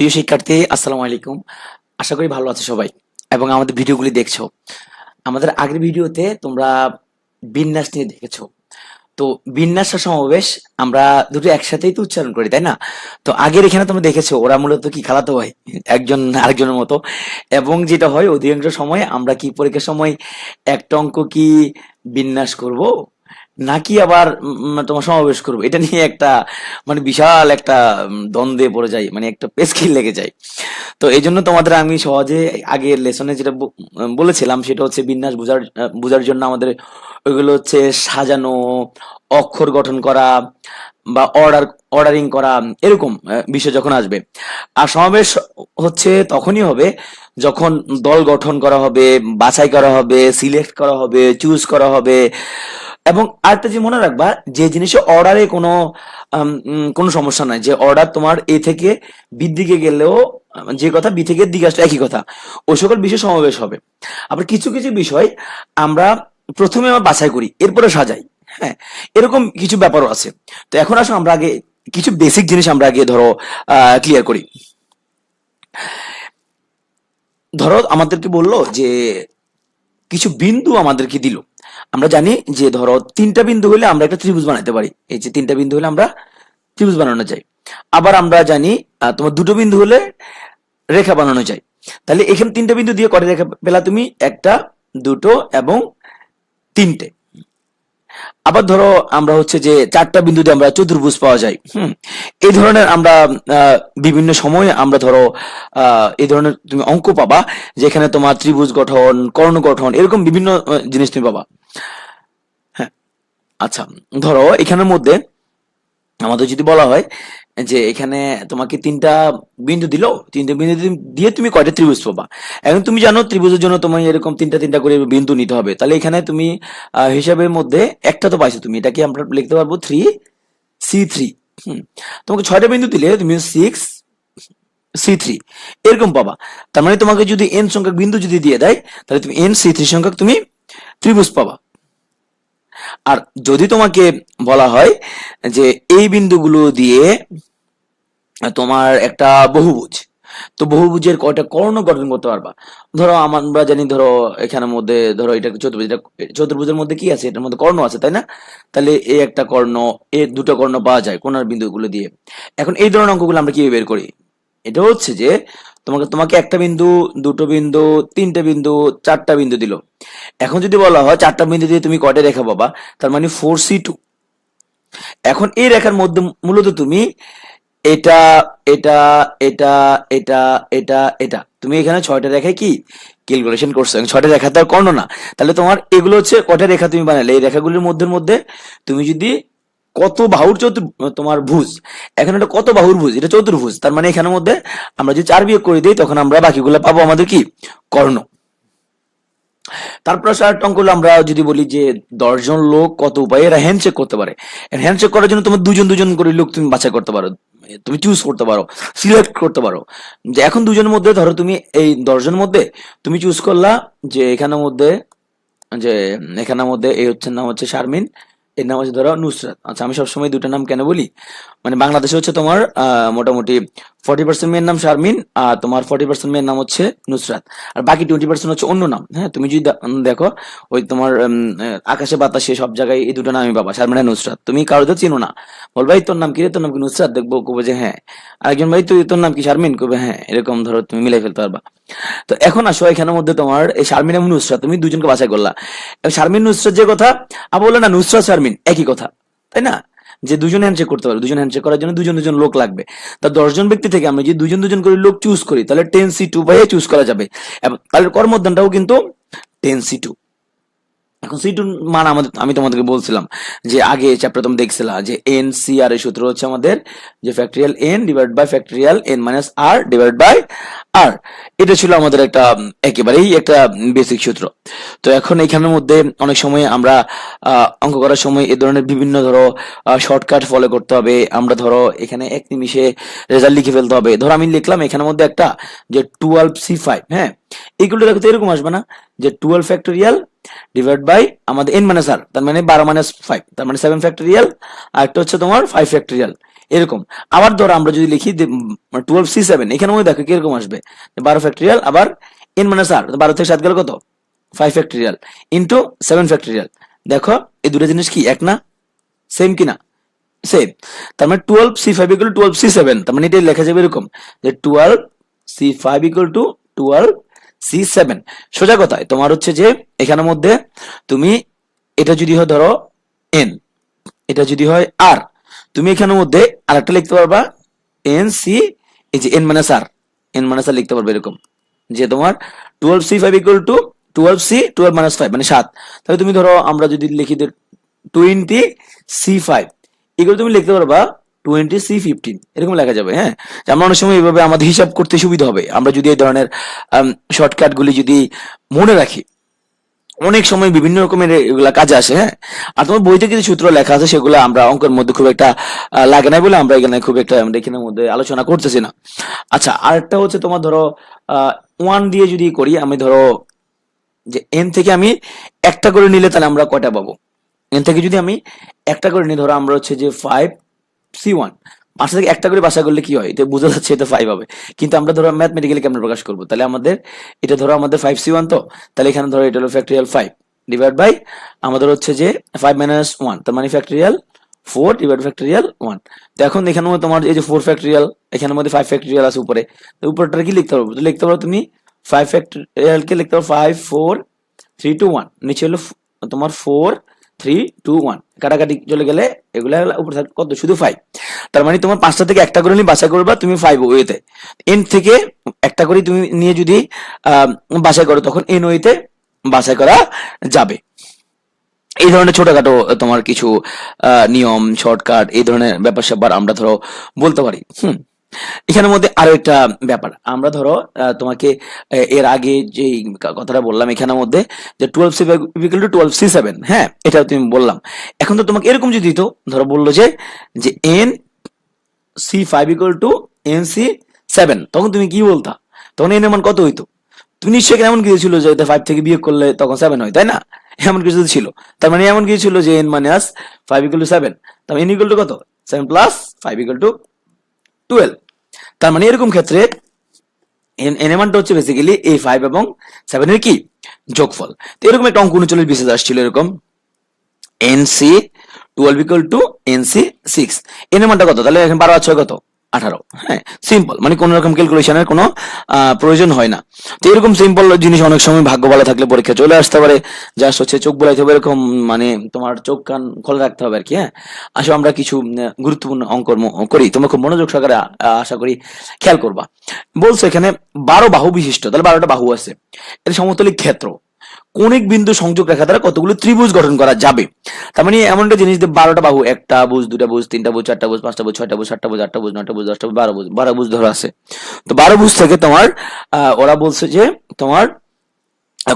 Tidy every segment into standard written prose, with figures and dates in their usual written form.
প্রিয় শিক্ষার্থী, আসসালামু আলাইকুম। আশা করি ভালো আছো সবাই এবং আমাদের ভিডিওগুলি দেখছো। আমাদের আগের ভিডিওতে তোমরা বিন্যাস নিয়ে দেখেছো। তো বিন্যাস আর সমাবেশ আমরা দুটো একসাথেই তো উচ্চারণ করি, তাই না? তো আগের এখানে তোমরা দেখেছো ওরা মূলত কি খালাতো ভাই, একজন আরেকজনের মতো। এবং যেটা হয় অধিকাংশ সময় আমরা কি পরীক্ষার সময় একটা অঙ্ক কি বিন্যাস করব নাকি আবার তোমার সমাবেশ করবো, এটা নিয়ে একটা বিশাল একটা দ্বন্দ্বে পড়ে যায়, একটা পেস্কিল লেগে যায়। তো এই জন্য তোমাদের আমি সহজে আগের লেসনে যেটা বলেছিলাম সেটা হচ্ছে বিন্যাস বোঝার জন্য আমাদের ওইগুলো হচ্ছে সাজানো, অক্ষর গঠন করা বা অর্ডারিং করা, এরকম বিষয় যখন আসবে। আর সমাবেশ হচ্ছে তখনই হবে যখন দল গঠন করা হবে, বাছাই করা হবে, সিলেক্ট করা হবে, চুজ করা হবে। এবং আরেকটা যে মনে রাখবা, যে জিনিসে অর্ডারে কোনো সমস্যা নাই, যে অর্ডার তোমার এ থেকে বি দিকে গেলেও যে কথা বি থেকে দিকে আসলে একই কথা, ওই সকল বিষয় সমাবেশ হবে। আবার কিছু কিছু বিষয় আমরা প্রথমে আমরা বাছাই করি এরপরে সাজাই। হ্যাঁ, এরকম কিছু ব্যাপারও আছে। তো এখন আসো আমরা আগে কিছু বেসিক জিনিস আমরা আগে ধরো ক্লিয়ার করি। ধরো আমাদেরকে বললো যে কিছু বিন্দু আমাদেরকে দিল। আমরা জানি যে ধরো তিনটা বিন্দু হলে আমরা একটা ত্রিভুজ বানাতে পারি। এই যে তিনটা বিন্দু হলে আমরা ত্রিভুজ বানানো যায়। আবার আমরা জানি তোমার দুটো বিন্দু হলে রেখা বানানো যায়। তাহলে এখানে তিনটা বিন্দু দিয়ে কটা রেখা পেলা তুমি? একটা, দুটো এবং তিনটে। আবার ধরো আমরা হচ্ছে যে চারটা বিন্দু দিয়ে আমরা চতুর্ভুজ পাওয়া যায়। এই ধরনের আমরা বিভিন্ন সময়ে আমরা ধরো এই ধরনের তুমি অঙ্ক পাবা, যেখানে তোমার ত্রিভুজ গঠন, কর্ণ গঠন, এরকম বিভিন্ন জিনিস তুমি পাবা। হ্যাঁ, আচ্ছা, ধরো এখানের মধ্যে আমাদের যদি বলা হয় যে এখানে তোমাকে তিনটা বিন্দু দিলো, তিনটা বিন্দু দিয়ে তুমি কয়টা ত্রিভুজ পাবা। এখন তুমি জানো ত্রিভুজের জন্য তোমায় এরকম তিনটা তিনটা করে বিন্দু নিতে হবে। তাহলে এখানে তুমি হিসাবের মধ্যে একটা তো পাইছো তুমি, এটাকে আমরা লিখতে পারবো 3C3। তোমাকে 6টা বিন্দু দিলে তুমি 6C3 এরকম পাবা। তার মানে তোমাকে যদি n সংখ্যক বিন্দু যদি দিয়ে দেয়, তাহলে তুমি nC3 সংখ্যক তুমি ত্রিভুজ পাবা। আর যদি তোমাকে বলা হয় যে এই বিন্দুগুলো দিয়ে তোমার একটা বহুভুজ, তো বহুভুজের কয়টা কর্ণ গঠন করতে পারবা। ধরো আমরা জানি, ধরো এখানের মধ্যে ধরো এটা চতুর্ভুজ, এটা চতুর্ভুজের মধ্যে কি আছে? এটার মধ্যে কর্ণ আছে, তাই না? তাহলে এই একটা কর্ণ, এর দুটো কর্ণ পাওয়া যায় কোণার বিন্দুগুলো দিয়ে। এখন এই ধরনের অঙ্কগুলো আমরা কিভাবে বের করি? এটা হচ্ছে যে তোমাকে তোমাকে একটা বিন্দু, দুটো বিন্দু, তিনটে বিন্দু, চারটা বিন্দু দিল। এখন যদি বলা হয় চারটা বিন্দু দিয়ে তুমি কয়টা রেখা পাবা, তার মানে 4C2। এখন এই রেখার মধ্যে মূলত তুমি এটা, এটা, এটা, এটা, এটা, এটা, তুমি এখানে 6টা রেখায় কি ক্যালকুলেশন করছো, 6টা রেখা তার কর্ণ না। তাহলে তোমার এগুলো হচ্ছে কয়টা রেখা তুমি বানালে, এই রেখাগুলির মধ্যে মধ্যে তুমি যদি কত বাহুর তোমার ভুজ, এখন এটা কত বাহুর ভুজ, এটা চতুর্ভুজ। তার মানে এখানের মধ্যে আমরা যদি 4 বিয়োগ করে দিই, তখন আমরা বাকিগুলো পাবো আমাদের কি কর্ণ। তারপর আরেকটা অঙ্ক হলো, আমরা যদি বলি যে 10জন লোক কত উপায়ে এরা হ্যান্ডশেক করতে পারে। হ্যান্ডশেক করার জন্য তোমার দুজন দুজন করে লোক তুমি বাছাই করতে পারো, তুমি চুজ করতে পারো, সিলেক্ট করতে পারো। যে এখন দুজনের মধ্যে ধরো তুমি এই 10জনের মধ্যে তুমি চুজ করলা যে এখানের মধ্যে এই হচ্ছে নাম হচ্ছে শারমিন, এর নাম হচ্ছে ধরো নুসরাত। আচ্ছা, আমি সবসময় দুটো নাম কেন বলি, বাংলাদেশে হচ্ছে তোমার মোটামুটি 40% মেয়ের নাম শারমিন, আর তোমার 40% মেয়ের নাম হচ্ছে নুসরাত, আর বাকি 20% হচ্ছে অন্য নাম। হ্যাঁ, তুমি যদি দেখো ওই তোমার আকাশে বাতাসে সব জায়গায় এই দুটো নামই পাবা, শারমিন আর নুসরাত। তুমি কারো তো চিনো না, বলবা এই তোর নাম কি রে, তোর নাম কি নুসরাত? দেখবো কবে যে হ্যাঁ। আরেকজন ভাই তুই তোর নাম কি শারমিন, কবে হ্যাঁ। এরকম ধরো তুমি মিলাই ফেলতে পারবা। তো এখন আসো এখানের মধ্যে তোমার এই শারমিন এবং নুসরাত, তুমি দুজনকে বাছাই করলা। শারমিন নুসরাত যে কথা, আবার বললে না নুসরাত শারমিন একই কথা, তাই না? যে দুজন হ্যান্ডশেক করতে পারবে, দুজন হ্যান্ডশেক করার জন্য দুজন দুজন লোক লাগবে। তা 10জন ব্যক্তি থেকে আমরা যদি দুজন দুজন করে লোক চুজ করি, তাহলে 10C2 বাইয়ে চুজ করা যাবে। এবং তাহলে কর্মদানটাও কিন্তু 10C2। এখন সি টু মান আমি তোমাদেরকে বলছিলাম যে আগে চ্যাপ্টার তুমি দেখছিলা যে এন সি আর এর সূত্র হচ্ছে আমাদের যে factorial n divide by factorial n minus r divide by r. এটা ছিল আমাদের একটা একেবারেই একটা বেসিক সূত্র। তো এখন এখানের মধ্যে অনেক সময় আমরা অঙ্ক করার সময় এ ধরনের বিভিন্ন ধরো শর্টকাট ফলো করতে হবে। আমরা ধরো এখানে 1 নিমিষে রেজাল্ট লিখে ফেলতে হবে। ধরো আমি লিখলাম এখানের মধ্যে একটা যে 12C5। হ্যাঁ, এইগুলো দেখো তো এরকম আসবে না যে 12 ফ্যাক্টরিয়াল ডিভাইড বাই আমাদের এন মাইনাস আর, তার মানে 12 - 5, তার মানে 7 ফ্যাক্টরিয়াল, আর একটা হচ্ছে তোমার 5 ফ্যাক্টরিয়াল। এরকম। আবার ধরো আমরা যদি লিখি 12c7, এখানে মধ্যে দেখো কিরকম আসবে, 12 ফ্যাক্টরিয়াল আবার n মাইনাস r, 12 থেকে 7 গেল কত, 5 ফ্যাক্টরিয়াল ইন্টু 7 ফ্যাক্টরিয়াল। দেখো এই দুটো জিনিস কি এক না, সেম কিনা, সেম। তার মানে 12c5 ইকুয়াল টু 12c7, তার মানে এটা লেখা যাবে এরকম যে 12c5 ইকুয়াল টু 12c7। সোজা কথায় তোমার হচ্ছে যে এখানের মধ্যে তুমি এটা যদি হয় ধরো n, এটা যদি হয় r, তুমি এখানের মধ্যে আরেকটা লিখতে পারবা এন সি, এই যে এন মাইনাস আর, এন মাইনাস আর লিখতে পারবে এরকম যে তোমার 12c5 equal to 12c 12 minus 5 মানে 7। তাহলে তুমি ধরো আমরা যদি লিখি 20c5 এগুলো তুমি লিখতে পারবা 20c15, এরকম লেখা যাবে। হ্যাঁ, আমরা অনেক সময় এইভাবে আমাদের হিসাব করতে সুবিধা হবে আমরা যদি এই ধরনের শর্টকাট গুলি যদি মনে রাখি, অনেক সময় বিভিন্ন রকমের এগুলা কাজে আসে। হ্যাঁ, আর তোমার বইতে কিছু সূত্র লেখা আছে সেগুলো আমরা অঙ্কের মধ্যে খুব একটা লাগে নাই বলে আমরা এখানে খুব একটা আমরা এখানের মধ্যে আলোচনা করতেছি না। আচ্ছা, আরেকটা হচ্ছে তোমার ধরো 1 দিয়ে যদি করি, আমি ধরো যে এন থেকে আমি একটা করে নিলে তাহলে আমরা কয়টা পাবো, এন থেকে যদি আমি একটা করে নিই, ধরো আমরা হচ্ছে যে 5c1, পাঁচটা থেকে একটা করে বাসা করলে কি হয়, এটা বোঝা যাচ্ছে এটা 5 হবে, কিন্তু আমরা ধরো ম্যাথমেটিক্যালি কেমন প্রকাশ করবো, তাহলে আমাদের এটা ধরো আমাদের 5c1, তো তাহলে এখানে ধরো এটা হলো ফ্যাক্টরিয়াল 5 ডিভাইড বাই আমাদের হচ্ছে যে 5 মাইনাস 1, তার মানে ফ্যাক্টরিয়াল 4 ডিভাইড ফ্যাক্টরিয়াল 1। তো এখন এখানে তোমার এই যে 4 ফ্যাক্টরিয়াল, এখানের মধ্যে 5 ফ্যাক্টরিয়াল আছে উপরে, তো উপরটা কি লিখতে পারবো, লিখতে পারো তুমি 5 ফ্যাক্টরিয়াল কে লিখতে পারো 5 4 3 2 1, নিচে হলো তোমার 4 3 2 1, কাটাকাটি চলে গেলে এগুলা উপরে থাকবে কত, শুধু 5। তার মানে তোমার পাঁচটা থেকে একটা করে নিয়ে বাছাই করবা তুমি 5 ওয়েতে, এন থেকে একটা করে তুমি নিয়ে যদি বাছাই করো তখন এন ওয়েতে বাছাই করা যাবে। এই ধরনের ছোটখাটো তোমার কিছু নিয়ম শর্টকাট এই ধরনের ব্যাপার স্যাপার আমরা ধরো বলতে পারি। এখানের মধ্যে আরো একটা ব্যাপার, আমরা ধরো তোমাকে এর আগে যে কথাটা বললাম এখানের মধ্যে যে 12c ইকুয়াল টু 12c7, হ্যাঁ এটা তুমি বললাম। এখন তো তোমাকে এরকম যদি দিত, ধরো বললো যে N C 5 equal to N C 7, তখন তুমি কি বলতা, তখন এন এর মান কত হইতো, তুমি নিশ্চয়ই এমন কিছু ছিল যে 5 থেকে বিয়োগ করলে তখন 7 হয়, তাই না, এমন কিছু ছিল। তার মানে এমন কিছু ছিল যে এন মাইনাস 5 ইকুয়াল টু 7, তার এন ইকুয়াল টু কত, 7 প্লাস 5 ইকুয়াল টু 12। তার মানে এরকম ক্ষেত্রে এন এর মানটা হচ্ছে বেসিক্যালি এই 5 এবং 7 এর কি যোগফল। তো এরকম একটা অঙ্ক 39 বিশেষ আসছিল এরকম, NC 12 equal to NC 6, N এর মানটা কত, তাহলে এখন 12 আর 6 কত, 18। হ্যাঁ, সিম্পল, মানে কোন রকম ক্যালকুলেশনের কোনো প্রয়োজন হয় না। তো এরকম সিম্পল জিনিস অনেক সময় ভাগ্য ভালো থাকলে পরীক্ষা চলে আসতে পারে, জাস্ট হচ্ছে চোখ বোলাইতে হবে এরকম, মানে তোমার চোখ কান খোলা রাখতে হবে আর কি। হ্যাঁ, আসলে আমরা কিছু গুরুত্বপূর্ণ অঙ্ক করি, তোমরা খুব মনোযোগ সহকারে আশা করি খেয়াল করবা। বলছো এখানে 12 বাহু বিশিষ্ট, তাহলে 12টা বাহু আছে, এটা সমতলিক ক্ষেত্র, কৌণিক বিন্দু সংযোগ রেখা দ্বারা কতগুলো ত্রিভুজ গঠন করা যাবে। তার মানে এমন একটা জিনিস যে 12টা বাহু, একটা বুজ, দুটা বুজ, তিনটা বুজ, চারটা বুজ, পাঁচটা বুজ, ছয়টা বুজ, সাতটা বুজ, আটটা বুজ, নয়টা বুজ, 10টা বুজ, 12 বুজ, 12 বুজ ধরা আছে। তো 12 বুজ থেকে তোমার ওরা বলছে যে তোমার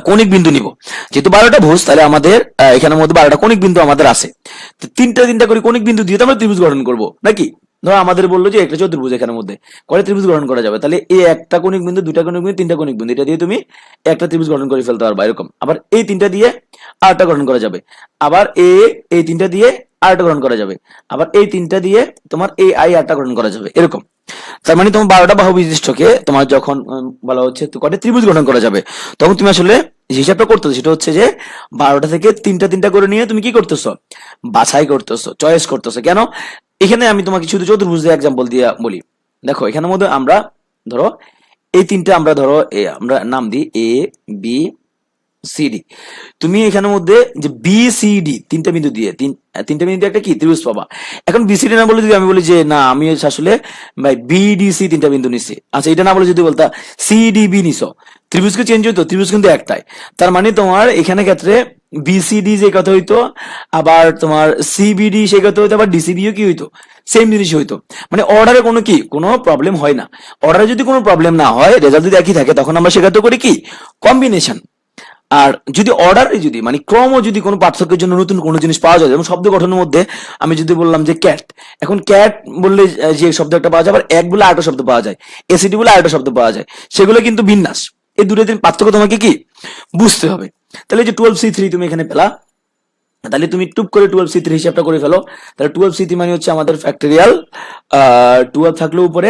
কৌণিক বিন্দু নিব, যেহেতু 12টা ভুজ তাহলে আমাদের এখানের মধ্যে 12টা কৌণিক বিন্দু আমাদের আছে, তো তিনটা তিনটা করে কৌণিক বিন্দু দিয়ে তো আমরা ত্রিভুজ গঠন করবো নাকি। ধরো আমাদের বললো যে একটা চতুর্ভুজ এখানের মধ্যে করে ত্রিভুজ গঠন করা যাবে, তাহলে এই একটা কৌণিক বিন্দু, দুটা কৌণিক বিন্দু, তিনটা কৌণিক বিন্দু, এটা দিয়ে তুমি একটা ত্রিভুজ গঠন করে ফেলতে পারবা এরকম। আবার এই তিনটা দিয়ে আরেকটা গঠন করা যাবে, আবার এই তিনটা দিয়ে আরেকটা গঠন করা যাবে, আবার এই তিনটা দিয়ে তোমার এই আরেকটা গঠন করা যাবে এরকম। তার মানে তোমার 12টা বাহু বিশিষ্টকে তোমার যখন বলা হচ্ছে কয়টা ত্রিভুজ গঠন করা যাবে, তখন তুমি আসলে যে হিসাবটা করতেছো সেটা হচ্ছে যে 12টা থেকে তিনটা তিনটা করে নিয়ে তুমি কি করতেছো, বাছাই করতেছো, চয়েস করতেছো। কেন, এখানে আমি তোমাকে শুধু চতুর্ভুজের এক্সাম্পল দিয়ে বলি। দেখো এখানের মধ্যে আমরা ধরো এই তিনটা আমরা ধরো আমরা নাম দিই এ বি সিডি, তুমি এখানের মধ্যে যে বি সি ডি তিনটা বিন্দু দিয়ে তিনটা বিন্দু দিয়ে একটা কি ত্রিভুজ পাবা। এখন বিসিডি না বলে যদি আমি বলি যে না আমি আসলে ভাই বিডিসি তিনটা বিন্দু নিছি, আচ্ছা এটা না বলে যদি বলতা সিডিবি নিছো, ত্রিভুজকে চেঞ্জ হইতো, ত্রিভুজ কিন্তু একটাই। তার মানে তোমার এখানে ক্ষেত্রে বিসিডি যে কথা হইতো, আবার তোমার সিবিডি সে কথা হইতো, আবার ডিসিবিও কি হইতো, সেম জিনিস হইতো। মানে অর্ডারে কোনো প্রবলেম হয় না। অর্ডারে যদি কোনো প্রবলেম না হয়, রেজাল্ট যদি একই থাকে, তখন আমরা সেক্ষেত্রে করি কি কম্বিনেশন। আর যদি অর্ডারে যদি মানে ক্রমও যদি কোনো পার্থক্যের জন্য নতুন কোনো জিনিস পাওয়া যায়, যেমন শব্দ গঠনের মধ্যে আমি যদি বললাম যে ক্যাট, এখন ক্যাট বললে যে শব্দ একটা পাওয়া যায়, আবার এক বলে আরেকটা শব্দ পাওয়া যায়, এসিডি বলে আরেকটা শব্দ পাওয়া যায়, সেগুলো কিন্তু বিন্যাস। এই দুটো দিন পার্থক্য তোমাকে কি বুঝতে হবে। তাহলে যে 12c3 তুমি এখানে পেলা, তাহলে তুমি টুপ করে 12c3 হিসাবটা করে ফেলো। তাহলে 12c3 মানে হচ্ছে আমাদের ফ্যাক্টরিয়াল 12 থাকলো উপরে,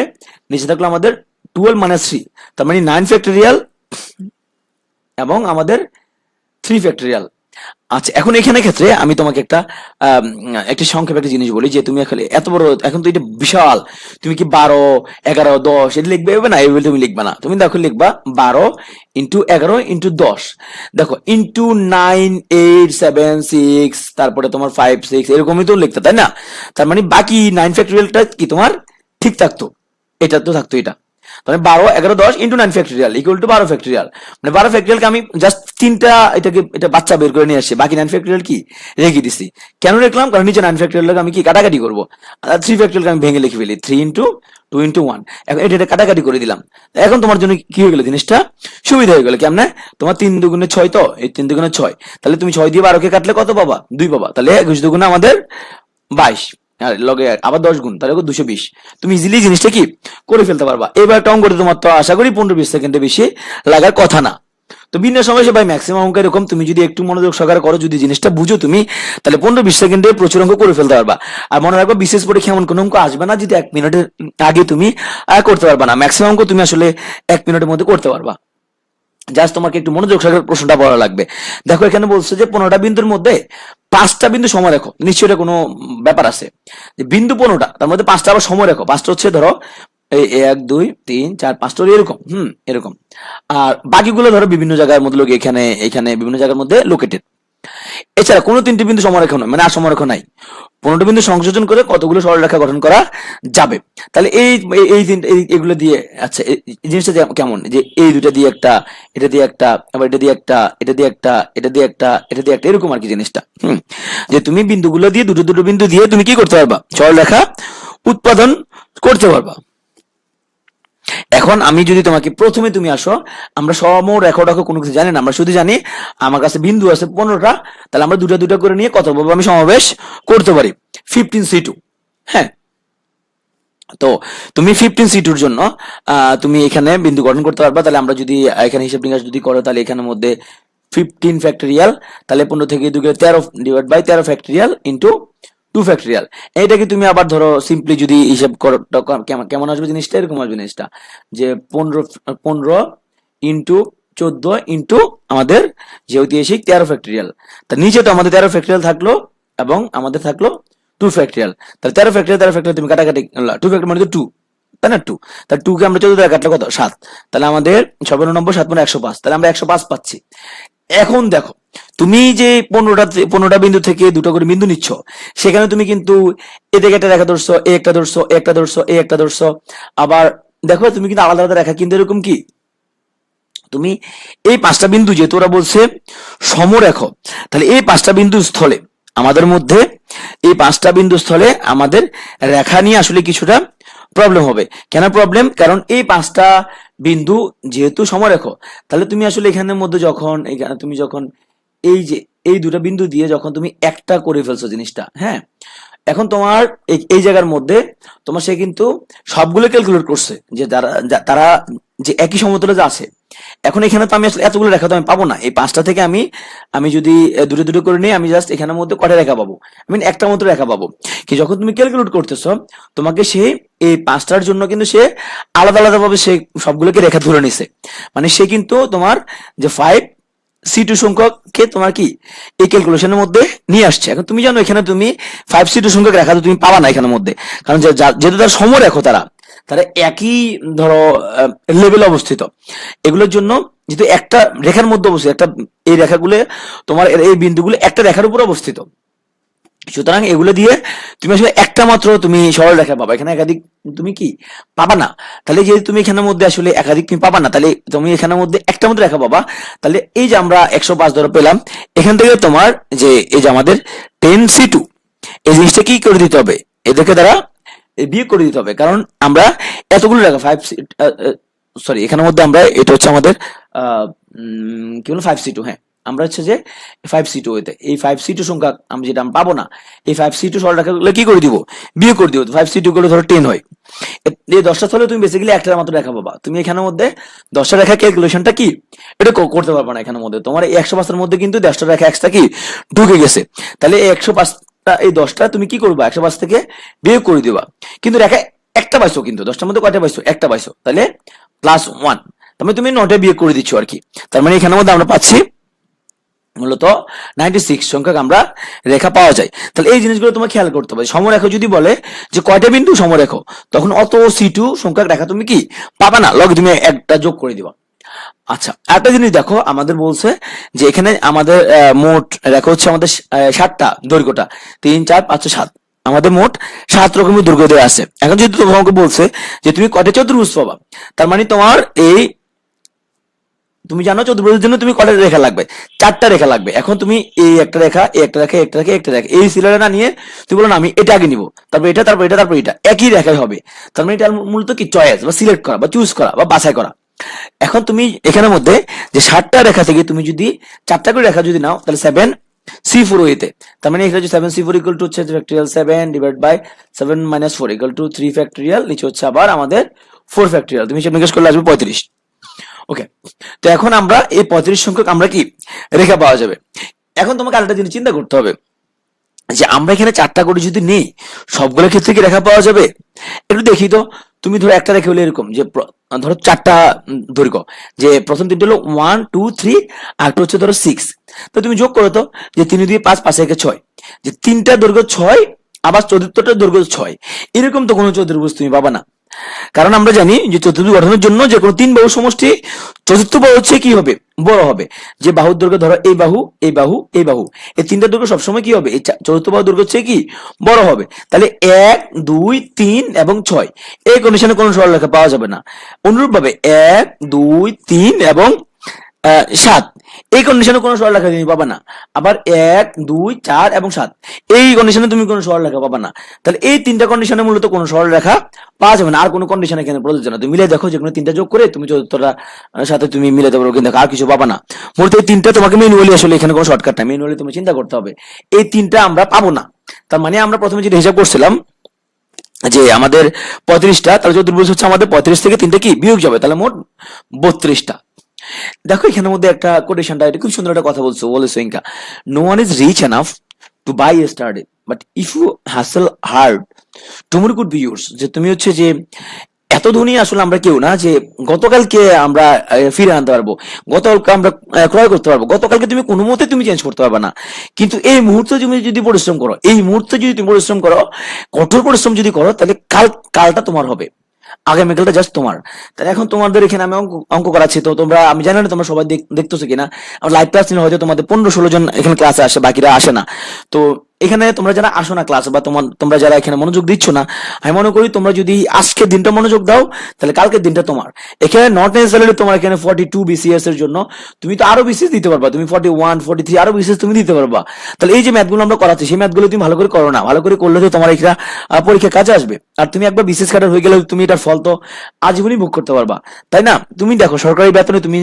নিচে থাকলো আমাদের 12 মানে 3, তার মানে 9 ফ্যাক্টরিয়াল এবং আমাদের 3 ফ্যাক্টরিয়াল। আচ্ছা, এখন এখানে ক্ষেত্রে আমি তোমাকে একটা সংক্ষেপে একটা জিনিস বলি, যে তুমি এখন এত বড়, এখন তো এটা বিশাল, তুমি কি 12, 11, 10 এটা লিখবে হবে না, এইভাবে তুমি লিখবা না। তুমি দেখো লিখবা 12 ইন্টু 11 ইন্টু 10, দেখো ইন্টু 9, 8, 7, 6, তারপরে তোমার 5, 6 এরকমই তো লিখতে, তাই না? তার মানে বাকি 9 ফ্যাক্টরিয়ালটা কি তোমার ঠিক থাকতো, এটা তো থাকতো এটা। তাহলে 12, 11, 10 into 9 factorial equal to 12 factorial. মানে 12 ফ্যাক্টরিয়ালকে আমি জাস্ট তিনটা এটা বাচ্চা বের করে নিয়ে আসছি, বাকি 9 ফ্যাক্টরিয়াল কি রেখে দিছি। কেন রাখলাম? কারণ নিচে 9 ফ্যাক্টরিয়ালকে আমি কি কাটাকাটি করবো, আর 3 ফ্যাক্টরিয়ালকে আমি ভেঙে লিখে ফেলি 3 ইন্টু 2 ইন্টু 1। এখন এটা কাটাকাটি করে দিলাম। এখন তোমার জন্য কি হয়ে গেল, জিনিসটা সুবিধা হয়ে গেল। কেমনে? তোমার 3 দুগুণে 6, তো এই 3 দুগুণে 6, তাহলে তুমি 6 দিয়ে 12কে কাটলে কত পাবা? 2 পাবা। তাহলে 21 দুগুণে আমাদের 22, আর লগে আবার 10 গুণ, তাহলে 220। তুমি ইজিলি জিনিসটা কি করে ফেলতে পারবা। এবার একটা অঙ্ক তোমার তো আশা করি 15-20 সেকেন্ডে বেশি লাগার কথা না। তো বিনা সমস্যা ভাই, ম্যাক্সিমাম অঙ্ক এরকম, তুমি যদি একটু মনোযোগ সহকারে করো, যদি জিনিসটা বুঝো তুমি, তাহলে 15-20 সেকেন্ডে প্রচুর অঙ্ক করে ফেলতে পারবা। আর মনে রাখবা, বিশেষ পরীক্ষা এমন কোনো অঙ্ক আসবে না যদি 1 মিনিটের আগে তুমি করতে পারবা না। ম্যাক্সিমাম অঙ্ক তুমি আসলে 1 মিনিটের মধ্যে করতে পারবা। জাস্ট তোমাকে একটু মনোযোগ সহকারে প্রশ্নটা পড়া লাগবে। দেখো এখানে বলছে যে 15টা বিন্দুর মধ্যে 5টা বিন্দু সময় রেখো। নিশ্চয়ই এটা কোনো ব্যাপার আছে, যে বিন্দু 15টা, তার মধ্যে 5টা আবার সময় রেখো। 5টা হচ্ছে ধরো এই 1, 2, 3, 4, 5টা এরকম, এরকম। আর বাকিগুলো ধরো বিভিন্ন জায়গার মধ্যে এখানে এখানে বিভিন্ন জায়গার মধ্যে লোকেটেড। এছাড়া কোনো 3টি বিন্দু সমরেখা নয়, মানে আর সমরেখা নাই। 15টি বিন্দু সংযোজন করে কতগুলো সরলরেখা গঠন করা যাবে। তাহলে এগুলো দিয়ে, আচ্ছা এই জিনিসটা কেমন, যে এই দুটা দিয়ে একটা, এটা দিয়ে একটা, আবার এটা দিয়ে একটা, এটা দিয়ে একটা, এটা দিয়ে একটা, এটা দিয়ে একটা, এরকম আর কি জিনিসটা। যে তুমি বিন্দুগুলো দিয়ে দুটো দুটো বিন্দু দিয়ে তুমি কি করতে পারবা, সরলরেখা উৎপাদন করতে পারবা। এখন আমি যদি তোমাকে প্রথমে, তুমি আসো, আমরা সমরেখা কোনো কিছু জানি না, আমরা শুধু জানি আমার কাছে বিন্দু আছে 15টা, তাহলে আমরা দুটা দুটা করে নিয়ে কতভাবে আমি সমাবেশ করতে পারি, 15c2। হ্যাঁ, তো তুমি 15c2-র জন্য তুমি এখানে বিন্দু গঠন করতে পারবা। তাহলে আমরা যদি এখানে হিসাব নিকাশ যদি করো, তাহলে এখানের মধ্যে 15 ফ্যাক্টরিয়াল, তাহলে 15 থেকে 2 গেলে 13 divide by 13 factorial into 2 factorial. এইটাকে তুমি আবার ধরো সিম্পলি যদি হিসাব করো, কেমন আসবে জিনিসটা, এরকম আসবে জিনিসটা, যে 15 ইন্টু 14 ইন্টু আমাদের যে ঐতিহাসিক 13 ফ্যাক্টরিয়াল। তার নিচে তো আমাদের 13 ফ্যাক্টরিয়াল থাকলো এবং আমাদের থাকলো 2 ফ্যাক্টরিয়াল। তাহলে 13 ফ্যাক্টরিয়াল তুমি কাটাকাটি, 2 ফ্যাক্টরিয়াল মানে তো 2, তাই না? 2, তাহলে 2 কে আমরা 14 দ্বারা কাটলে কত? 7। তাহলে আমাদের 7×9 7 মানে 105, তাহলে আমরা 105 পাচ্ছি। এখন দেখো, তুমি যে 15টা বিন্দু থেকে দুটো করে বিন্দু নিচ্ছ, সেখানে তুমি কিন্তু এ থেকে একটা রেখা ধরছো, এ একটা ধরছো, এ একটা ধরছো, এ একটা ধরছো। আবার দেখো তুমি কিন্তু আলাদা আলাদা রেখা, কিন্তু এরকম কি তুমি এই 5টা বিন্দু যেহেতু ওরা বলছে সমরেখ, তাহলে এই 5টা বিন্দু স্থলে আমাদের মধ্যে, এই 5টা বিন্দু স্থলে আমাদের রেখা নিয়ে আসলে কিছুটা প্রবলেম হবে। কেন প্রবলেম? কারণ এই 5টা বিন্দু যেহেতু সমরেখ, তাহলে তুমি আসলে এখানের মধ্যে যখন তুমি যখন এই যে এই দুটা বিন্দু দিয়ে যখন তুমি একটা করে ফেলছো জিনিসটা, হ্যাঁ, এখন তোমার এই জায়গার মধ্যে তোমার সে কিন্তু সবগুলো ক্যালকুলেট করছে, যে তারা যে একই সমতলে যে আছে। এখন এখানে তো আমি আসলে এতগুলো রেখা তো আমি পাবো না। এই 5টা থেকে আমি যদি দুটো দুটো করে নিই, আমি জাস্ট এখানের মধ্যে কটা রেখা পাবো, আমি একটা মতো রেখা পাবো। কি যখন তুমি ক্যালকুলেট করতেছো, তোমাকে সে এই 5টার জন্য কিন্তু সে আলাদা আলাদা ভাবে সে সবগুলোকে রেখা ধরে নিছে। মানে সে কিন্তু তোমার যে 5c2 সংখ্যককে তোমার কি এই ক্যালকুলেশনের মধ্যে নিয়ে আসছে। এখন তুমি জানো এখানে তুমি 5c2 সংখ্যক রেখা তো তুমি পাবা না এখানের মধ্যে, কারণ যেহেতু তার সমরেখা, তারা একই ধরো লেভেলে অবস্থিত। এগুলোর জন্য যেহেতু একটা রেখার মধ্যে অবস্থিত, এই রেখাগুলো তোমার এই বিন্দুগুলো একটা রেখার উপর অবস্থিত, সুতরাং এগুলো দিয়ে তুমি আসলে একটা মাত্র তুমি সরল রেখা পাবা, এখানে একাধিক তুমি কি পাবা না। তাহলে যেহেতু তুমি এখানের মধ্যে আসলে একাধিক তুমি পাবা না, তাহলে তুমি এখানের মধ্যে একটা মতো রেখা পাবা। তাহলে এই যে আমরা 105 ধরে পেলাম, এখান থেকে তোমার যে এই যে আমাদের 10c2, এই জিনিসটা কি করে দিতে হবে, এদেরকে দ্বারা বিয়োগ করে দিতে হবে। কারণ আমরা এতগুলো রেখা সরি, এখানের মধ্যে আমরা এটা হচ্ছে আমাদের কি বলবো 5c2, হ্যাঁ, আমরা হচ্ছে যে 5C2 হইতে এই 5C2 সংখ্যা আমি যেটা আমি পাবো না, এই 5C2 সরলরেখাগুলো কি করে দিব, বিয়োগ করে দিব। 5C2 গুলো ধরো 10 হয়, এই 10টা স্থলে তুমি বেসিক্যালি একটার মাত্র রেখা পাবা। তুমি এখানের মধ্যে 10টা রেখা ক্যালকুলেশনটা কি এটা করতে পারবে না এখানের মধ্যে। তোমার এই 105 মধ্যে কিন্তু 10টা রেখা এক্সট্রা কি ঢুকে গেছে। তাহলে এই 105টা এই 10টা তুমি কি করবা, 105 থেকে বিয়োগ করে দিবা। কিন্তু রেখা একটা পাইছো, কিন্তু 10টার মধ্যে কয়টা পাইছো, একটা পাইছো, তাহলে +1, তার মানে তুমি 9টা বিয়োগ করে দিচ্ছ আর কি। তার মানে এখানের মধ্যে আমরা পাচ্ছি মূলত 96 সংখ্যক আমরা রেখা পাওয়া যায়। তাহলে এই জিনিসগুলো তোমার খেয়াল করতে হবে। সমরেখা যদি বলে যে কয়টা বিন্দু সমরেখ, তখন অত C2 সংখ্যক রেখা তুমি কি পাবা না, লগে তুমি একটা যোগ করে দিবা। আচ্ছা, একটা জিনিস দেখো, আমাদের বলছে যে এখানে আমাদের মোট রেখা হচ্ছে আমাদের 7টা, দৈর্ঘ্যটা 3 4 5 7, আমাদের মোট 7 রকমের দৈর্ঘ্য দেওয়া আছে। এখন যদি তোমাকে বলছে যে তুমি কয়টা চতুর্ভুজ পাবা, তার মানে তোমার এই তুমি জানো চতুর্ভুজের জন্য তুমি কয়টা রেখা লাগবে, 4টা রেখা লাগবে। এখন তুমি এই একটা রেখা, এই একটা রেখা, একটা রেখা, একটা রেখা, এই সিরিয়ালে না নিয়ে তুমি বলো না আমি এটা আগে নিব, তারপর এটা, তারপর এটা, তারপর এটা, একই রেখাই হবে। তার মানে এটা মূলত কি চয়েস বা সিলেক্ট করা বা চুজ করা বা বাছাই করা। এখন তুমি এখানের মধ্যে যে 7টা রেখা থেকে তুমি যদি 4টা করে রেখা যদি নাও, তাহলে 7C4 হইতে, তার মানে এখানে 7C4 ইকুয়াল টু হচ্ছে factorial 7 divide by 7 - 4 equal to 3 factorial, নিচে হচ্ছে আবার আমাদের 4 ফ্যাক্টরিয়াল। তুমি হিসাব নিকাশ করলে আসবে 35। ওকে, তো এখন আমরা এই 35 সংখ্যক আমরা কি রেখা পাওয়া যাবে। এখন তোমাকে আরেকটা জিনিস চিন্তা করতে হবে যে আমরা এখানে 4টা করে যদি নেই, সবগুলোর ক্ষেত্রে কি রেখা পাওয়া যাবে। একটু দেখি তো, তুমি ধরো একটা রেখা হলো এরকম যে ধরো 4টা দৈর্ঘ্য, যে প্রথম তিনটা হলো 1 2 3, আর একটা হচ্ছে ধরো 6। তো তুমি যোগ করো তো, যে 3 2 5 5 1 6, যে তিনটা দৈর্ঘ্য 6 আবার চতুর্থটা দৈর্ঘ্য 6, এরকম তো কোনো চতুর্ভুজ তুমি পাবা না। কারণ আমরা জানি যে চতুর্ভুজ গঠনের জন্য যে কোনো 3 বাহু সমষ্টি চতুর্থ বাহু হচ্ছে কি হবে, বড় হবে। যে বাহুর দৈর্ঘ্য ধরো এই বাহু, এই বাহু, এই বাহু, এই তিনটা দৈর্ঘ্য সবসময় কি হবে, এই চতুর্থ বাহু দৈর্ঘ্য হচ্ছে কি বড় হবে। তাহলে 1 2 3 এবং 6 এই কন্ডিশনে কোনো সরলরেখা পাওয়া যাবে না। অনুরূপভাবে 1 2 3 এবং 7 এই কন্ডিশনে কোনো সরলরেখা তুমি পাবা না। আবার 1 2 4 এবং 7 এই কন্ডিশনে তুমি কোনো সরলরেখা পাবা না। তাহলে এই তিনটা কন্ডিশনে মূলত কোনো সরলরেখা পাওয়া যাবে না। আর কোনো কন্ডিশন এখানে প্রযোজ্য না। তুমি মিলে দেখো, যে কোনো তিনটা যোগ করে তুমি চতুর্থটা সাথে তুমি মিলাতে পারো, কিন্তু আর কিছু পাবা না। মূলত এই তিনটা তোমাকে ম্যানুয়ালি, আসলে এখানে কোনো শর্টকাট নাই, ম্যানুয়ালি তুমি চিন্তা করতে হবে। এই তিনটা আমরা পাবো না। তার মানে আমরা প্রথমে যেটা হিসাব করছিলাম যে আমাদের 35টা, তাহলে চতুর্ভুজ হচ্ছে আমাদের 35 থেকে তিনটা কি বিয়োগ যাবে, তাহলে মোট 32টা। দেখো এখানের মধ্যে একটা কোটেশনটা, এটা খুব সুন্দর একটা কথা বলেছো ইনকা, no one is rich enough to buy yesterday but if you hustle hard tomorrow could be yours। যে তুমি হচ্ছে যে এত ধনী আসলে আমরা কেউ না যে গতকালকে আমরা ফিরে আনতে পারবো, গতকালকে আমরা ক্রয় করতে পারবো, গতকালকে তুমি কোনো মতে তুমি চেঞ্জ করতে পারবে না। কিন্তু এই মুহূর্তে তুমি যদি পরিশ্রম করো, এই মুহূর্তে যদি তুমি পরিশ্রম করো, কঠোর পরিশ্রম যদি করো, তাহলে কালটা তোমার হবে, আগামীকালটা জাস্ট তোমার। তাহলে এখন তোমাদের এখানে আমি অঙ্ক করাচ্ছি, তো তোমরা, আমি জানি না তোমরা সবাই দেখতেছো কিনা, আমার লাইভ ক্লাস নিলে হয়তো তোমাদের 15-16 জন এখানে ক্লাসে আসে, বাকিরা আসে না। তো এখানে তোমরা যারা আসো না ক্লাসে, বা তোমরা যারা এখানে মনোযোগ দিচ্ছ না, আমি মনে করি তোমরা যদি আজকের দিনটা মনোযোগ দাও, তাহলে কালকের দিনটা তোমার। এখানে নট নেসেসারিলি তোমার এখানে 42 BCS এর জন্য তুমি তো আরো বিসিএস দিতে পারবা, তুমি 41 43 আরো বিসিএস তুমি দিতে পারবা। তাহলে এই যে ম্যাথগুলো আমরা করাচ্ছি, সেই ম্যাথগুলো তুমি ভালো করে করো না, ভালো করে করলে তো তোমার এটা পরীক্ষা কাজে আসবে। আর তুমি একবার বিসিএস কাটার হয়ে গেলে তুমি এটার ফল তো আজীবনই ভোগ করতে পারবা, তাই না। তুমি দেখো সরকারি বেতনে তুমি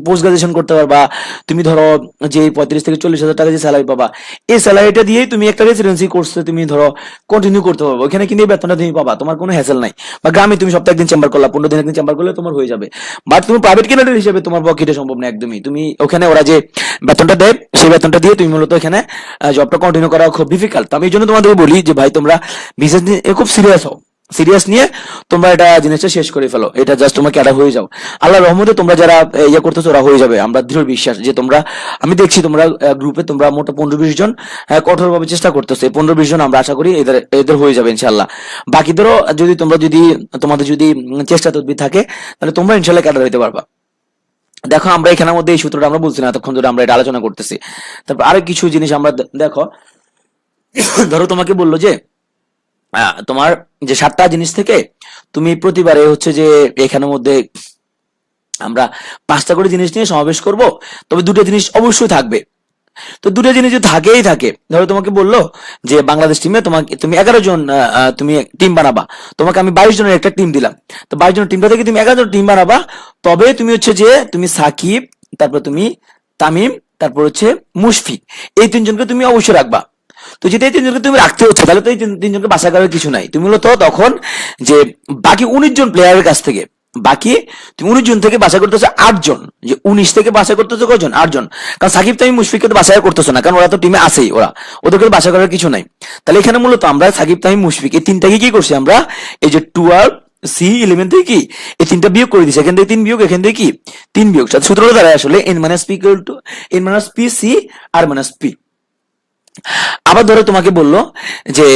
পোস্ট গ্রাজুয়েশন করতে পারবা। তুমি ধরো যে 35 থেকে 40 হাজার টাকা যে স্যালারি পাবা, এই স্যালারিটা দিয়েই তুমি একটা রেসিডেন্সি কোর্সে তুমি ধরো কন্টিনিউ করতে পারবো। ওখানে কিন্তু এই বেতনটা তুমি পাবা, তোমার কোনো হ্যাসেল নাই। বা গ্রামে তুমি সপ্তাহে একদিন চেম্বার করলা, 15 দিন একদিন চেম্বার করলে তোমার হয়ে যাবে। বাট তুমি প্রাইভেট ক্যান্ডিডেট হিসেবে তোমার পক্ষে এটা সম্ভব না একদমই। তুমি ওখানে ওরা যে বেতনটা দেয়, সেই বেতনটা দিয়ে তুমি মূলত এখানে জবটা কন্টিনিউ করা খুব ডিফিকাল্ট। আমি এই জন্য তোমাদেরকে বলি যে ভাই তোমরা বিজনেস নিয়ে খুব সিরিয়াস হও, সিরিয়াস নিয়ে তোমরা এটা জিনিসটা শেষ করে ফেলো, এটা জাস্ট তোমাকে এটা হয়ে যাও। আল্লাহর রহমতে তোমরা যারা ইয়ে করতেছো ওরা হয়ে যাবে, আমরা দৃঢ় বিশ্বাস যে তোমরা, আমি দেখছি তোমরা গ্রুপে তোমরা মোট 15-20 জন কঠোরভাবে চেষ্টা করতেছো। এই 15-20 জন আমরা আশা করি এদের হয়ে যাবে ইনশাল্লাহ। বাকিদেরও যদি তোমাদের যদি চেষ্টা তদবির থাকে, তাহলে তোমরা ইনশাল্লাহ ক্যাডার হইতে পারবা। দেখো আমরা এখানের মধ্যে এই সূত্রটা আমরা বলছি না এতক্ষণ ধরে, আমরা এটা আলোচনা করতেছি। তারপর আরো কিছু জিনিস আমরা দেখো, ধরো তোমাকে বললো যে তোমার যে 7টা জিনিস থেকে তুমি প্রতিবারে হচ্ছে যে এখানের মধ্যে আমরা 5টা করে জিনিস নিয়ে সমাবেশ করব, তবে 2টা জিনিস অবশ্যই থাকবে। তো 2টা জিনিস যদি থাকেই থাকে, ধরো তোমাকে বললো যে বাংলাদেশ টিমে তুমি 11 জন তুমি টিম বানাবা, তোমাকে আমি 22 জনের একটা টিম দিলাম। তো 22 জনের টিমটা থেকে তুমি 11 জন টিম বানাবা, তবে তুমি হচ্ছে যে তুমি সাকিব, তারপর তুমি তামিম, তারপর হচ্ছে মুশফিক, এই তিনজনকে তুমি অবশ্যই রাখবা। তো যেটা এই তিনজনকে তুমি রাখতে হচ্ছে, তাহলে তো এই তিনজনকে বাছাই করার কিছু নাই। তুমি মূলত তখন যে বাকি 19 জন প্লেয়ারের কাছ থেকে, বাকি তুমি 19 জন থেকে বাছাই করতেছো 8 জন, যে 19 থেকে বাছাই করতেছো কয়জন? 8 জন। কারণ সাকিব তামিম মুশফিককে তো বাছাই করতেছো না, কারণ ওরা তো টিমে আছেই, ওদেরকে তো বাছাই করার কিছু নাই। তাহলে এখানে মূলত আমরা সাকিব তামিম মুশফিক এই তিনটাকে কি করছি আমরা, এই যে 12 C11 থেকে কি এই তিনটা বিয়োগ করে দিচ্ছি, এখান থেকে 3 বিয়োগ, এখান থেকে কি 3 বিয়োগ, সূত্রটা দ্বারা আসলে n-p = n-p আবার ধরো তোমাকে বললো যে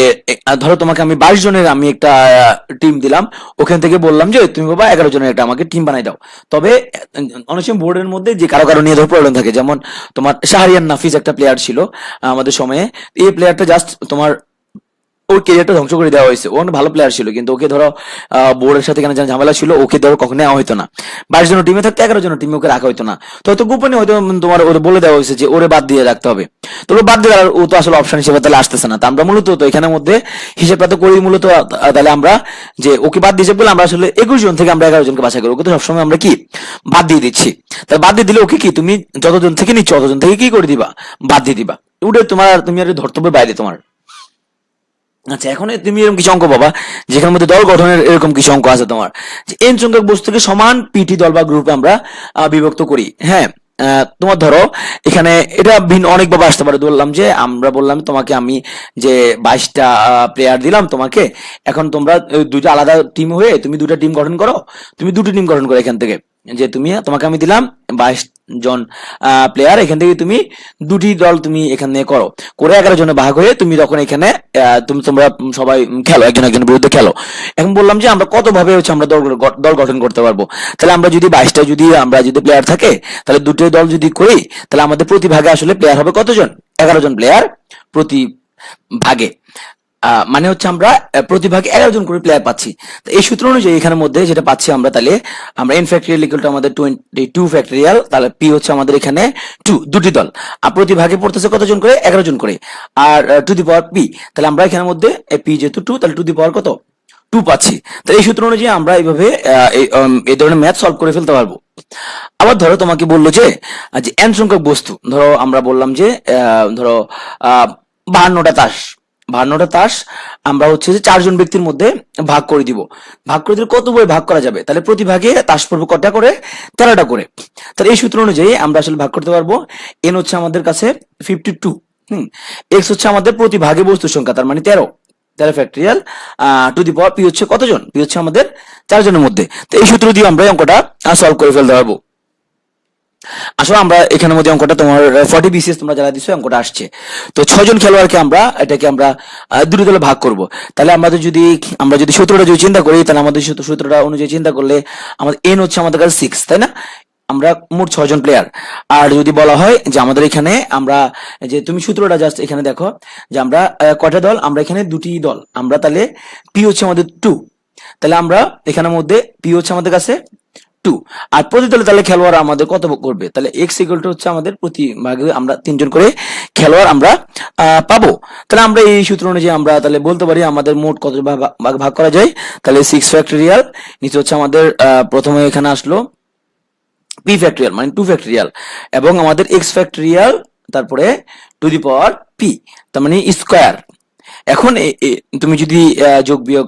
ধরো তোমাকে আমি 22 জনের আমি একটা টিম দিলাম, ওখান থেকে বললাম যে তুমি বাবা 11 জনের একটা আমাকে টিম বানাই দাও। তবে অনেক সময় বোর্ডের মধ্যে যে কারো কারো নিয়ে ধরো প্রবলেম থাকে, যেমন তোমার শাহরিয়ার নাফিস একটা প্লেয়ার ছিল আমাদের সময়ে, এই প্লেয়ারটা জাস্ট তোমার ওর ক্যারিয়ারটা ধ্বংস করে দেওয়া হয়েছে। ও অনেক ভালো প্লেয়ার ছিল, কিন্তু ওকে ধরো বোর্ডের সাথে কেন ঝামেলা ছিল, ওকে ধরো কখনো নেওয়া হইতো না। 22 জন টিমে থাকতে 11 জন টিমে ওকে রাখা হইতো না। তো হয়তো গোপনে হয়তো তোমার ওরে বলে দেওয়া হয়েছে যে ওরে বাদ দিয়ে রাখতে হবে। তো ও বাদ দিয়ে ও তো আসলে অপশন হিসেবে তাহলে আসতেছে না। তা আমরা মূলত তো এখানের মধ্যে হিসেবটা তো করি মূলত, তাহলে আমরা যে ওকে বাদ দিয়ে বলে আমরা আসলে 21 জন থেকে আমরা 11 জনকে বাছাই করি, ওকে তো সবসময় আমরা কি বাদ দিয়ে দিচ্ছি। তাহলে বাদ দিয়ে দিলে ওকে কি তুমি যতজন থেকে নিচ্ছ অতজন থেকে কি করে দিবা, বাদ দিয়ে দিবা। ওটা তুমি আর ধর্তব্যের বাইরে তোমার। আচ্ছা, এখন তুমি এরকম কিছু অঙ্ক পাবা যেখানের মধ্যে দল গঠনের এরকম কিছু অঙ্ক আছে তোমার, যে এন সংখ্যক বস্তুকে সমান পিটি দল বা গ্রুপে আমরা বিভক্ত করি। হ্যাঁ, তোমার ধরো এখানে এটা ভিন্ন অনেক ভাবে আসতে পারে। বললাম যে আমরা বললাম তোমাকে আমি যে 22টা প্লেয়ার দিলাম তোমাকে, এখন তোমরা দুইটা আলাদা টিম হয়ে তুমি দুটা টিম গঠন করো, তুমি দুটো টিম গঠন করো এখান থেকে, যে তোমাকে আমি দিলাম 22 জন প্লেয়ার, এখান থেকে তুমি দুটি দল তুমি এখানে করো, করে 11 জনে ভাগ হয়ে তুমি তখন এখানে তোমরা সবাই খেলো, একজন একজনের বিরুদ্ধে খেলো। এখন বললাম যে আমরা কত ভাবে হচ্ছে আমরা দল গঠন করতে পারবো। তাহলে আমরা যদি 22টা যদি প্লেয়ার থাকে, তাহলে দুটো দল যদি করি, তাহলে আমাদের প্রতি ভাগে আসলে প্লেয়ার হবে কতজন? 11 জন প্লেয়ার প্রতি ভাগে। মানে হচ্ছে আমরা প্রতি ভাগে 11 জন করে প্লেয়ার পাচ্ছি। তো এই সূত্র অনুযায়ী এখানের মধ্যে যেটা পাচ্ছি আমরা, তাহলে আমরা n ফ্যাক্টরিয়াল ইকুয়াল টু আমাদের 22 ফ্যাক্টরিয়াল, তাহলে p হচ্ছে আমাদের এখানে 2, দুটি দল, আর প্রতি ভাগে পড়তেছে কতজন করে? 11 জন করে, আর টু দি পাওয়ার p, তাহলে আমরা এখানের মধ্যে p যেহেতু 2, তাহলে টু দি পাওয়ার কত? 2 পাচ্ছি। তাহলে এই সূত্র অনুযায়ী আমরা এইভাবে এই ধরনের ম্যাথ সলভ করে ফেলতে পারবো। আবার ধরো তোমাকে বললো যে n সংখ্যক বস্তু, ধরো আমরা বললাম যে ধরো 52টা তাস, 52টা তাস আমরা হচ্ছে যে 4 জন ব্যক্তির মধ্যে ভাগ করে দিব। ভাগ করে দিলে কত বই ভাগ করা যাবে? তাহলে প্রতি ভাগে তাস পড়বে কটা করে? 13টা করে। তাহলে এই সূত্র অনুযায়ী আমরা আসলে ভাগ করতে পারবো। n হচ্ছে আমাদের কাছে 52, x হচ্ছে আমাদের প্রতি ভাগে বস্তুর সংখ্যা, তার মানে 13 factorial, to the power p হচ্ছে কতজন? p হচ্ছে আমাদের 4 জনের মধ্যে। তো এই সূত্র দিয়ে আমরা অঙ্কটা সলভ করে ফেলতে পারবো। আসলে আমরা এখানের মধ্যে অঙ্কটা তোমার 40 BCS তোমরা যারা দিছো অঙ্কটা আসছে। তো 6 জন খেলোয়াড়কে এটাকে আমরা দুটো দলে ভাগ করব। তাহলে আমরা যদি সূত্রটা যদি চিন্তা করি, তাহলে আমাদের সূত্রটা অনুযায়ী চিন্তা করলে আমাদের n হচ্ছে আমাদের কাছে 6, তাই না? আমরা মোট 6 জন প্লেয়ার। আর যদি বলা হয় যে আমাদের এখানে আমরা যে তুমি সূত্রটা জাস্ট এখানে দেখো যে আমরা কয়টা দল, আমরা এখানে দুটি দল, আমরা তাহলে p হচ্ছে আমাদের 2, তাহলে আমরা এখানের মধ্যে p হচ্ছে আমাদের কাছে 2, আর প্রতি দলে তাহলে খেলোয়াড় আমাদের কত করবে? তাহলে x ইকুয়াল টু হচ্ছে আমাদের প্রতি ভাগে আমরা 3 জন করে খেলোয়াড় আমরা পাবো। তাহলে আমরা এই সূত্র অনুযায়ী আমরা তাহলে বলতে পারি আমাদের মোট কত ভাগ করা যায়। তাহলে 6 ফ্যাক্টরিয়াল, নিচে হচ্ছে আমাদের প্রথমে এখানে আসলো p ফ্যাক্টরিয়াল মানে 2 ফ্যাক্টরিয়াল, এবং আমাদের x ফ্যাক্টরিয়াল, তারপরে টু দি পাওয়ার p, তার মানে স্কয়ার। এখন তুমি যদি যোগ বিয়োগ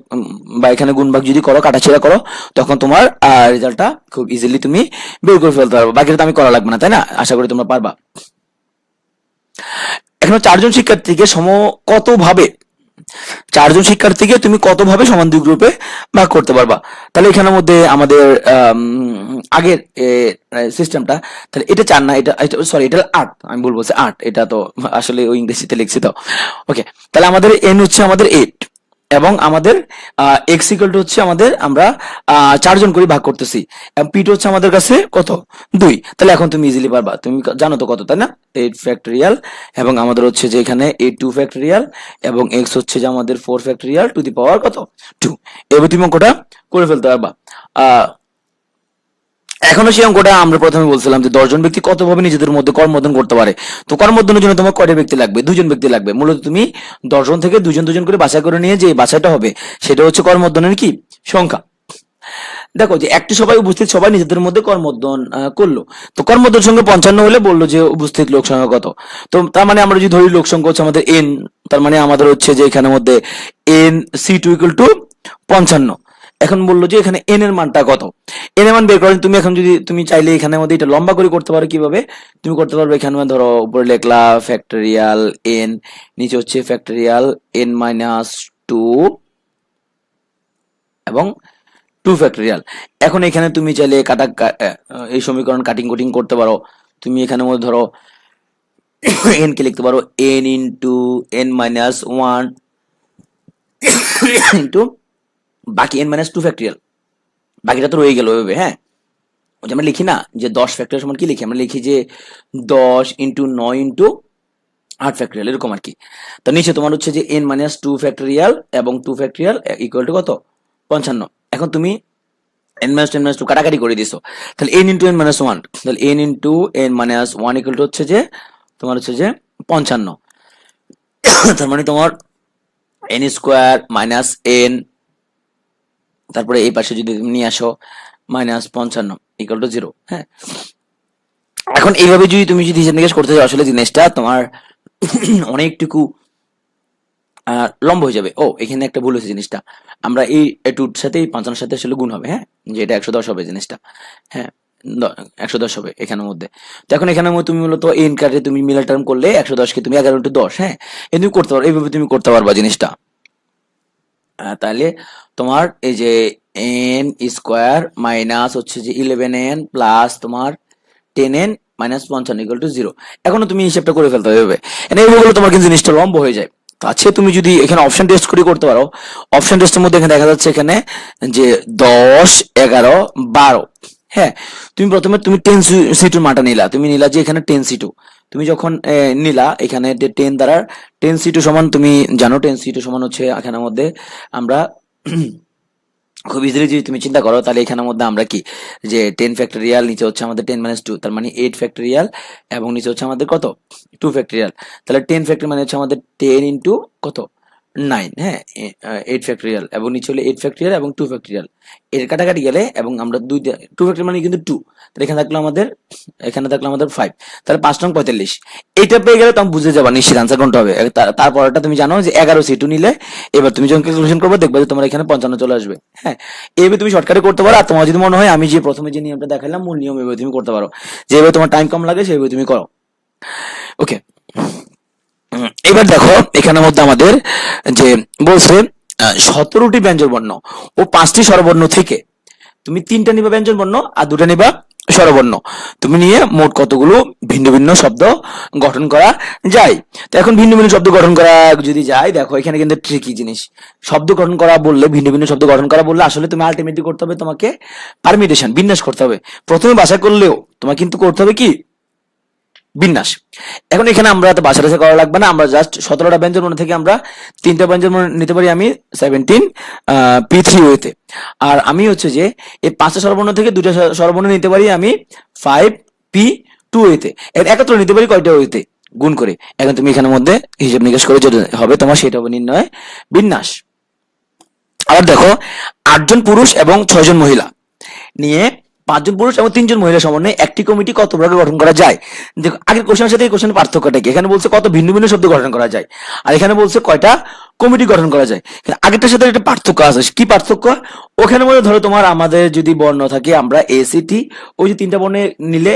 বা এখানে গুণ ভাগ যদি করো, কাটাছেড়া করো, তখন তোমার রেজাল্টটা খুব ইজিলি তুমি বের করে ফেলতে পারবে। বাকিটা তো আমি করা লাগবে না, তাই না? আশা করি তোমরা পারবা। এখন 4 জন শিক্ষার্থীকে তুমি কতভাবে সমান দুই গ্রুপে ভাগ করতে পারবা? তাহলে এখানের মধ্যে আমাদের আগের সিস্টেমটা, তাহলে এটা 4 না, এটা সরি, এটা 8, আমি ভুল বলছি 8, এটা তো আসলে ওই ইংরেজিতে লিখছি তো। ওকে, তাহলে আমাদের n হচ্ছে আমাদের 8, এবং আমাদের x ইকুয়াল টু হচ্ছে আমাদের আমরা 4 জন করে ভাগ করতেছি, এবং p হচ্ছে আমাদের কাছে কত? 2। তাহলে এখন তুমি ইজিলি পারবা, তুমি জানো তো কত, তাই না? 8 ফ্যাক্টরিয়াল, এবং আমাদের হচ্ছে যে এখানে 2 ফ্যাক্টরিয়াল, এবং x হচ্ছে যে আমাদের 4 ফ্যাক্টরিয়াল টু দি পাওয়ার কত? 2। এবার তুমি অঙ্কটা করে ফেলতে পারবা। এখনো সেই অঙ্কটা আমরা প্রথমে বলছিলাম যে 10 জন ব্যক্তি কতভাবে নিজেদের মধ্যে কর্মোদ্ধান করতে পারে। তো কর্মোদ্ধানের জন্য তোমার কয়টা ব্যক্তি লাগবে? 2 জন ব্যক্তি লাগবে। মূলত তুমি 10 জন থেকে 2 জন করে বাছাই করে নিয়ে যে বাছাইটা হবে, সেটা হচ্ছে কর্মোদ্ধানের কি সংখ্যা। দেখো যে একটি সবাই উপস্থিত সবাই নিজেদের মধ্যে করমর্দন করলো, তো করমর্দন সঙ্গে 55 হলে বললো যে উপস্থিত লোক সংখ্যা কত। তো তার মানে আমরা যদি ধরি লোক সংখ্যা হচ্ছে আমাদের এন, তার মানে আমাদের হচ্ছে যে এখানের মধ্যে n C two equal to 55। এখন বললো যে এখানে এন এর মানটা কত, এন এর মান বের করেন তুমি। এখন যদি তুমি চাইলে এখানের মধ্যে এটা লম্বা করে করতে পারো, কিভাবে তুমি করতে পারবে, এখানে ধরো উপরে লেখলা ফ্যাক্টরিয়াল এন, নিচে হচ্ছে ফ্যাক্টরিয়াল এন মাইনাস টু এবং 2 ফ্যাক্টরিয়াল। এখন এখানে তুমি চাইলে এই সমীকরণ কাটিং কুটিং করতে পারো। তুমি এখানে মধ্যে ধরো এন কে লিখতে পারো N into N minus one into বাকি এন মাইনাস 2 ফ্যাক্টরিয়াল, বাকিটা তো রয়ে গেল ওইভাবে। হ্যাঁ, ওই যে আমরা লিখি না যে 10 ফ্যাক্টরিয়াল সমান কি লিখি, আমরা লিখি যে 10 ইন্টু 9 ইন্টু 8 ফ্যাক্টরিয়াল, এরকম আর কি। তো নিচে তোমার হচ্ছে যে এন মাইনাস 2 ফ্যাক্টরিয়াল এবং 2 ফ্যাক্টরিয়াল ইকুয়াল টু কত, 55। এখন তুমি n মাইনাস 10 মাইনাস 2 কাটাকাটি করে দিছো, তাহলে n ইন্টু n মাইনাস 1, তাহলে n into n minus 1 equal to হচ্ছে যে তোমার হচ্ছে যে 55। তার মানে তোমার n স্কোয়ার মাইনাস n, তারপরে এই পাশে যদি তুমি নিয়ে আসো মাইনাস 55 ইকুয়াল টু 0। হ্যাঁ, এখন এইভাবে তুমি যদি হিসাব নিকাশ করতে যাও, আসলে জিনিসটা তোমার অনেকটুকু লম্ব হয়ে যাবে। ও এখানে একটা ভুল হয়েছে, জিনিসটা আমরা এই টুর সাথে এই 55 সাথে আসলে গুণ হবে। হ্যাঁ, যে এটা 110 হবে জিনিসটা। হ্যাঁ, 110 হবে এখানের মধ্যে। তো এখন এখানের মধ্যে তুমি মূলত এন কাটে তুমি মিলার টার্ম করলে 110 কে তুমি 11 ইন্টু 10, হ্যাঁ এই তুমি করতে পারো, এইভাবে তুমি করতে পারবা জিনিসটা। তাহলে তোমার এই যে এন স্কোয়ার মাইনাস হচ্ছে যে 11n প্লাস তোমার 10n মাইনাস 55 ইকুয়াল টু 0। এখনো তুমি হিসাবটা করে ফেলতে হবে। এইভাবে তোমার কিন্তু জিনিসটা লম্ব হয়ে যায়। আছে তুমি যদি এখানে অপশন টেস্ট করে করতে পারো, অপশন টেস্টের মধ্যে এখানে দেখা যাচ্ছে এখানে যে 10 11 12। হ্যাঁ, তুমি প্রথমে তুমি 10 C2 মানটা নিলা, তুমি নিলা যে এখানে 10 C2, তুমি যখন নিলা এখানে 10 দ্বারা 10 C2 সমান, তুমি জানো 10 C2 সমান হচ্ছে এখানের মধ্যে আমরা খুব ইজিলি যদি তুমি চিন্তা করো, তাহলে এখানের মধ্যে আমরা কি যে 10 ফ্যাক্টরিয়াল, নিচে হচ্ছে আমাদের 10 মাইনাস 2, তার মানে 8 ফ্যাক্টরিয়াল এবং নিচে হচ্ছে আমাদের কত 2 ফ্যাক্টরিয়াল। তাহলে 10 ফ্যাক্টরি মানে হচ্ছে আমাদের 10 ইন্টু কত 9। হ্যাঁ, 8 ফ্যাক্টরিয়াল এবং নিচে হলে 8 ফ্যাক্টরিয়াল এবং 2 ফ্যাক্টরিয়াল, এর কাটাকাটি গেলে এবং আমরা 2 ফ্যাক্টরি মানে কিন্তু 2, তাহলে এখানে থাকলো আমাদের 5, তাহলে 5 নং 45। এইটা পেয়ে গেলে তুমি বুঝে যাবা নিশ্চিত আনসার কোনটা হবে। তারপরটা তুমি জানো যে 11 C2 নিলে, এবার তুমি যখন ক্যালকুলেশন করবে দেখবে যে তোমার এখানে 55 চলে আসবে। হ্যাঁ, এইভাবে তুমি শর্টকাটে করতে পারো। আর তোমার যদি মনে হয় আমি যে প্রথমে যে নিয়মটা দেখালাম মূল নিয়ম, এভাবে তুমি করতে পারো, যেভাবে তোমার টাইম কম লাগে সেভাবে তুমি করো। ওকে, এবার দেখো এখানের মধ্যে আমাদের যে বলছে 17টি ব্যঞ্জন বর্ণ ও 5টি স্বরবর্ণ থেকে তুমি 3টা নিবা ব্যঞ্জন বর্ণ আর 2টা নিবা স্বরবর্ণ, তুমি নিয়ে মোট কতগুলো ভিন্ন ভিন্ন শব্দ গঠন করা যায়। তো এখন ভিন্ন ভিন্ন শব্দ গঠন করা যদি যায়, দেখো এখানে কিন্তু ট্রিকি জিনিস। শব্দ গঠন করা বললে, ভিন্ন ভিন্ন শব্দ গঠন করা বললে আসলে তুমি আলটিমেটলি করতে হবে তোমাকে পারমিটেশন, বিন্যাস করতে হবে। প্রথমে ভাষা করলেও তোমার কিন্তু করতে হবে কি বিন্যাস। এখন এখানে আমরা তো বাসা টাসা করা লাগবে না, আমরা জাস্ট 17টা ব্যঞ্জন বর্ণ থেকে আমরা 3টা ব্যঞ্জন বর্ণ নিতে পারি আমি 17 P3 ওয়েতে। আর আমি হচ্ছে যে এই 5টা স্বরবর্ণ থেকে 2টা স্বরবর্ণ নিতে পারি আমি 5P2 ওয়েতে। একত্র নিতে পারি কয়টা ওয়েতে গুণ করে। এখন তুমি এখানের মধ্যে হিসাব নিকাশ করে যেটা হবে তোমার সেটা হবে নির্ণয় বিন্যাস। আবার দেখো 8 জন পুরুষ এবং 6 জন মহিলা নিয়ে 5 জন পুরুষ এবং 3 জন মহিলা সমন্বয়ে একটি কমিটি কত প্রকার গঠন করা যায়। দেখো আগের কোশ্চেনের সাথে এই কোশ্চেনের পার্থক্যটা কি, এখানে বলছে কত ভিন্ন ভিন্ন শব্দ গঠন করা যায় আর এখানে বলছে কয়টা কমিটি গঠন করা যায়। আগেরটার সাথে একটা পার্থক্য আছে, কি পার্থক্য, ওখানে মধ্যে ধরো তোমার আমাদের যদি বর্ণ থাকে আমরা এসিটি, ওই যে 3টা বর্ণে নিলে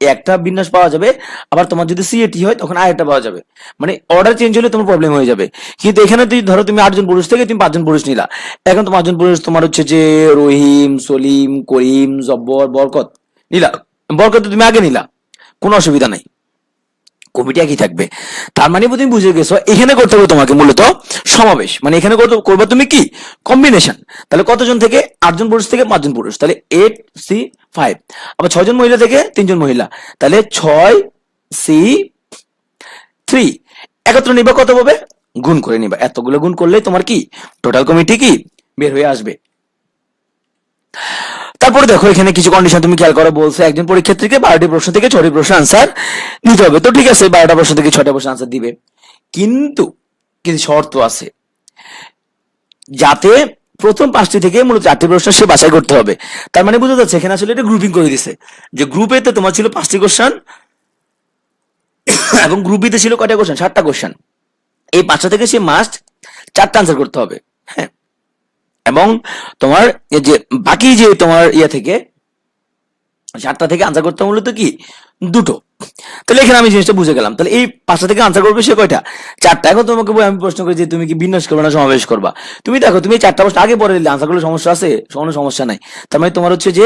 একটা বিন্যাস পাওয়া যাবে, আবার তোমার যদি সিএটি হয় তখন আরেকটা পাওয়া যাবে, মানে অর্ডার চেঞ্জ হলে তোমার প্রবলেম হয়ে যাবে। কিন্তু এখানে তুই ধরো তুমি 8 জন পুরুষ থেকে তুমি 5 জন পুরুষ নিলা, এখন তোমার 8 জন পুরুষ তোমার হচ্ছে যে রহিম, সলিম, করিম, জব্বর, বরকত নিলা, বরকত তুমি আগে নিলা, কোনো অসুবিধা নাই, কমিটি একই থাকবে। তার মানে তুমি বুঝে গেছো এখানে করতে হবে তোমাকে মূলত সমাবেশ, মানে এখানে করবে তুমি কি কম্বিনেশন। তাহলে কতজন থেকে 8 জন পুরুষ থেকে 5 জন পুরুষ, তাহলে 8C5, আবার 6 জন মহিলা থেকে 3 জন মহিলা, তাহলে 6C3। একত্র নিবা কত হবে গুণ করে নিবা, এতগুলো গুণ করলে তোমার কি টোটাল কমিটি কি বের হয়ে আসবে। তারপরে দেখো এখানে কিছু কন্ডিশন তুমি খেয়াল করো, বলছে একজন পরীক্ষার্থীকে 12টি প্রশ্ন থেকে 6টি প্রশ্ন আনসার দিতে হবে। তো ঠিক আছে 12টা প্রশ্ন থেকে 6টা প্রশ্ন আনসার দিবে, কিন্তু কিছু শর্ত আছে, যাতে প্রথম 5টি থেকে মূলত 4টি প্রশ্ন সে বাছাই করতে হবে। তার মানে বোঝা যাচ্ছে এখানে আসলে এটা গ্রুপিং করে দিছে, যে গ্রুপ এ তে তোমার ছিল 5টি কোশ্চেন এবং গ্রুপ বি তে ছিল কয়টা কোশ্চেন, 7টা কোশ্চেন। এই 5টা থেকে সে মাস্ট 4টা আনসার করতে হবে। হ্যাঁ, এবং তোমার এই যে বাকি যে তোমার ইয়া থেকে 7টা থেকে আনসার করতে হবে মূলত কি, দুটো। তাহলে এখানে আমি জিনিসটা বুঝে গেলাম। তাহলে এই 5টা থেকে আনসার করবে সে কয়টা, 4টা। এখন তোমাকে আমি প্রশ্ন করি যে তুমি কি বিন্যাস করবে না সমাবেশ করবা? তুমি দেখো তুমি এই 4টা প্রশ্ন আগে পরে দিলে আনসার করলে সমস্যা আছে? কোনো সমস্যা নাই। তার মানে তোমার হচ্ছে যে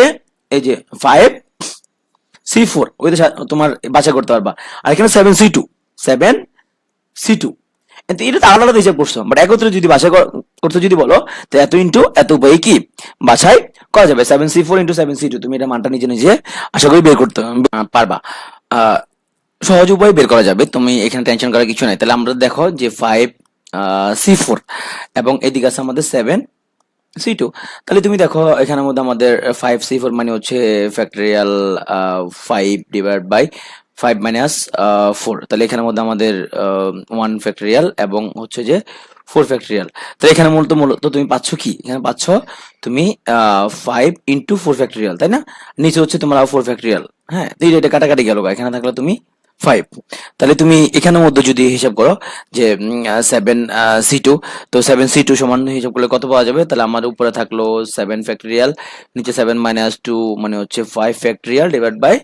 এই যে 5C4 ওইটা তোমার বাছাই করতে পারবা। আর এখানে 7C2 কিন্তু এটা তো আলাদা আলাদা হিসাব করছো, বাট একত্রে যদি বাছাই করতে যদি বলো, তো এত ইন্টু এত উপায়ে কি বাছাই করা যাবে। 7C4 ইন্টু 7C2 তুমি এটা মানটা নিজে নিজে আশা করি বের করতে পারবা। সহজ উপায় বের করা যাবে, তুমি এখানে টেনশন করার কিছু নাই। তাহলে আমরা দেখো যে 5C4 এবং এদিকে আছে আমাদের 7C2। তাহলে তুমি দেখো এখানের মধ্যে আমাদের 5C4 মানে হচ্ছে ফ্যাক্টরিয়াল 5 ডিভাইড বাই 5 মাইনাস 4। তাহলে এখানের মধ্যে আমাদের 1 ফ্যাক্টরিয়াল এবং হচ্ছে যে 4 ফ্যাক্টরিয়াল। তাহলে এখানে মূলত মূলত তুমি পাচ্ছ কি, এখানে পাচ্ছ তুমি 5 ইন্টু 4 ফ্যাক্টরিয়াল, তাই না? নিচে হচ্ছে তোমার 4 ফ্যাক্টরিয়াল। হ্যাঁ, তো এটা কাটাকাটি গেল, এখানে থাকলো তুমি 5। তাহলে তুমি এখানের মধ্যে যদি হিসাব করো যে 7C2, তো 7C2 সমান হিসাব করলে কত পাওয়া যাবে? তাহলে আমার উপরে থাকলো 7 ফ্যাক্টরিয়াল, নিচে 7 মাইনাস 2 মানে হচ্ছে 5 ফ্যাক্টরিয়াল ডিভাইড বাই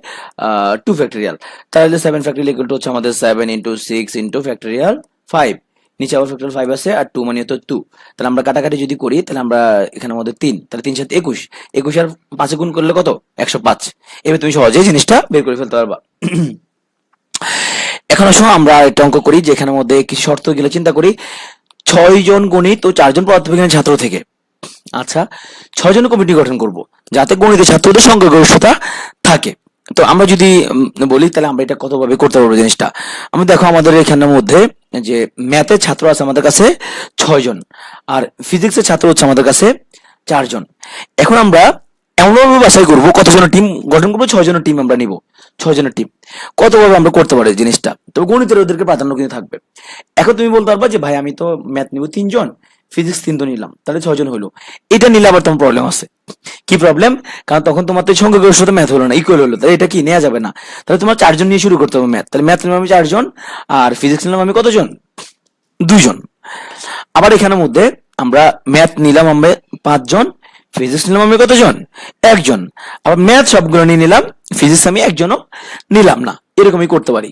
2 ফ্যাক্টরিয়াল। তাহলে 7 ফ্যাক্টরিয়াল ইকুয়াল টু হচ্ছে আমাদের 7 ইন্টু 6 ইন্টু ফ্যাক্টরিয়াল 5, নিচে আবার ফ্যাক্টরিয়াল 5 আছে আর 2 মানে তো 2। তাহলে আমরা কাটাকাটি যদি করি তাহলে আমরা এখানের মধ্যে 3, তাহলে 3 সাথে 21, 21 আর 5 গুণ করলে কত, 105। এবার তুমি সহজেই জিনিসটা বের করে ফেলতে পারবা। এখন আসো আমরা একটা অঙ্ক করি, যেখানের মধ্যে কিছু শর্ত গেলে চিন্তা করি। 6 জন গণিত ও 4 জন পদার্থবিজ্ঞানের ছাত্র থেকে, আচ্ছা 6 জন কমিটি গঠন করব যাতে গণিতের ছাত্রদের সংখ্যাগরিষ্ঠতা থাকে। তো আমরা যদি বলি তাহলে আমরা এটা কতভাবে করতে পারবো জিনিসটা। আমরা দেখো আমাদের এখানের মধ্যে যে ম্যাথের ছাত্র আছে আমাদের কাছে 6 জন, আর ফিজিক্সের ছাত্র হচ্ছে আমাদের কাছে 4 জন। এখন আমরা এমনভাবে বাছাই করবো কতজনের টিম গঠন করবো, 6 জনের টিম আমরা নিব। 6 জনের টিম কতভাবে আমরা করতে পারি জিনিসটা, তো গণিতের ওদেরকে প্রাধান্য কিন্তু থাকবে। এখন তুমি বলতে পারবা যে ভাই আমি তো ম্যাথ নিব 3 জন, ফিজিক্স 3 তো নিলাম, তাহলে 6 জন হলো। এটা নিলে আবার তোমার প্রবলেম আছে। কি প্রবলেম? কারণ তখন তোমার তো সংখ্যাগরিষ্ঠতা ম্যাথ হলো না, ইকুয়াল হলো, তাহলে এটা কি নেওয়া যাবে না। তাহলে তোমার 4 জন নিয়ে শুরু করতে হবে ম্যাথ। তাহলে ম্যাথ নিলাম আমি 4 জন, আর ফিজিক্স নিলাম আমি কতজন, 2 জন। আবার এখানের মধ্যে আমরা ম্যাথ নিলাম আমরা 5 জন, ফিজিক্স নিলাম আমি কতজন, 1 জন। আবার ম্যাথ সবগুলো নিয়ে নিলাম, ফিজিক্স আমি 1 জনও নিলাম না, এরকমই করতে পারি।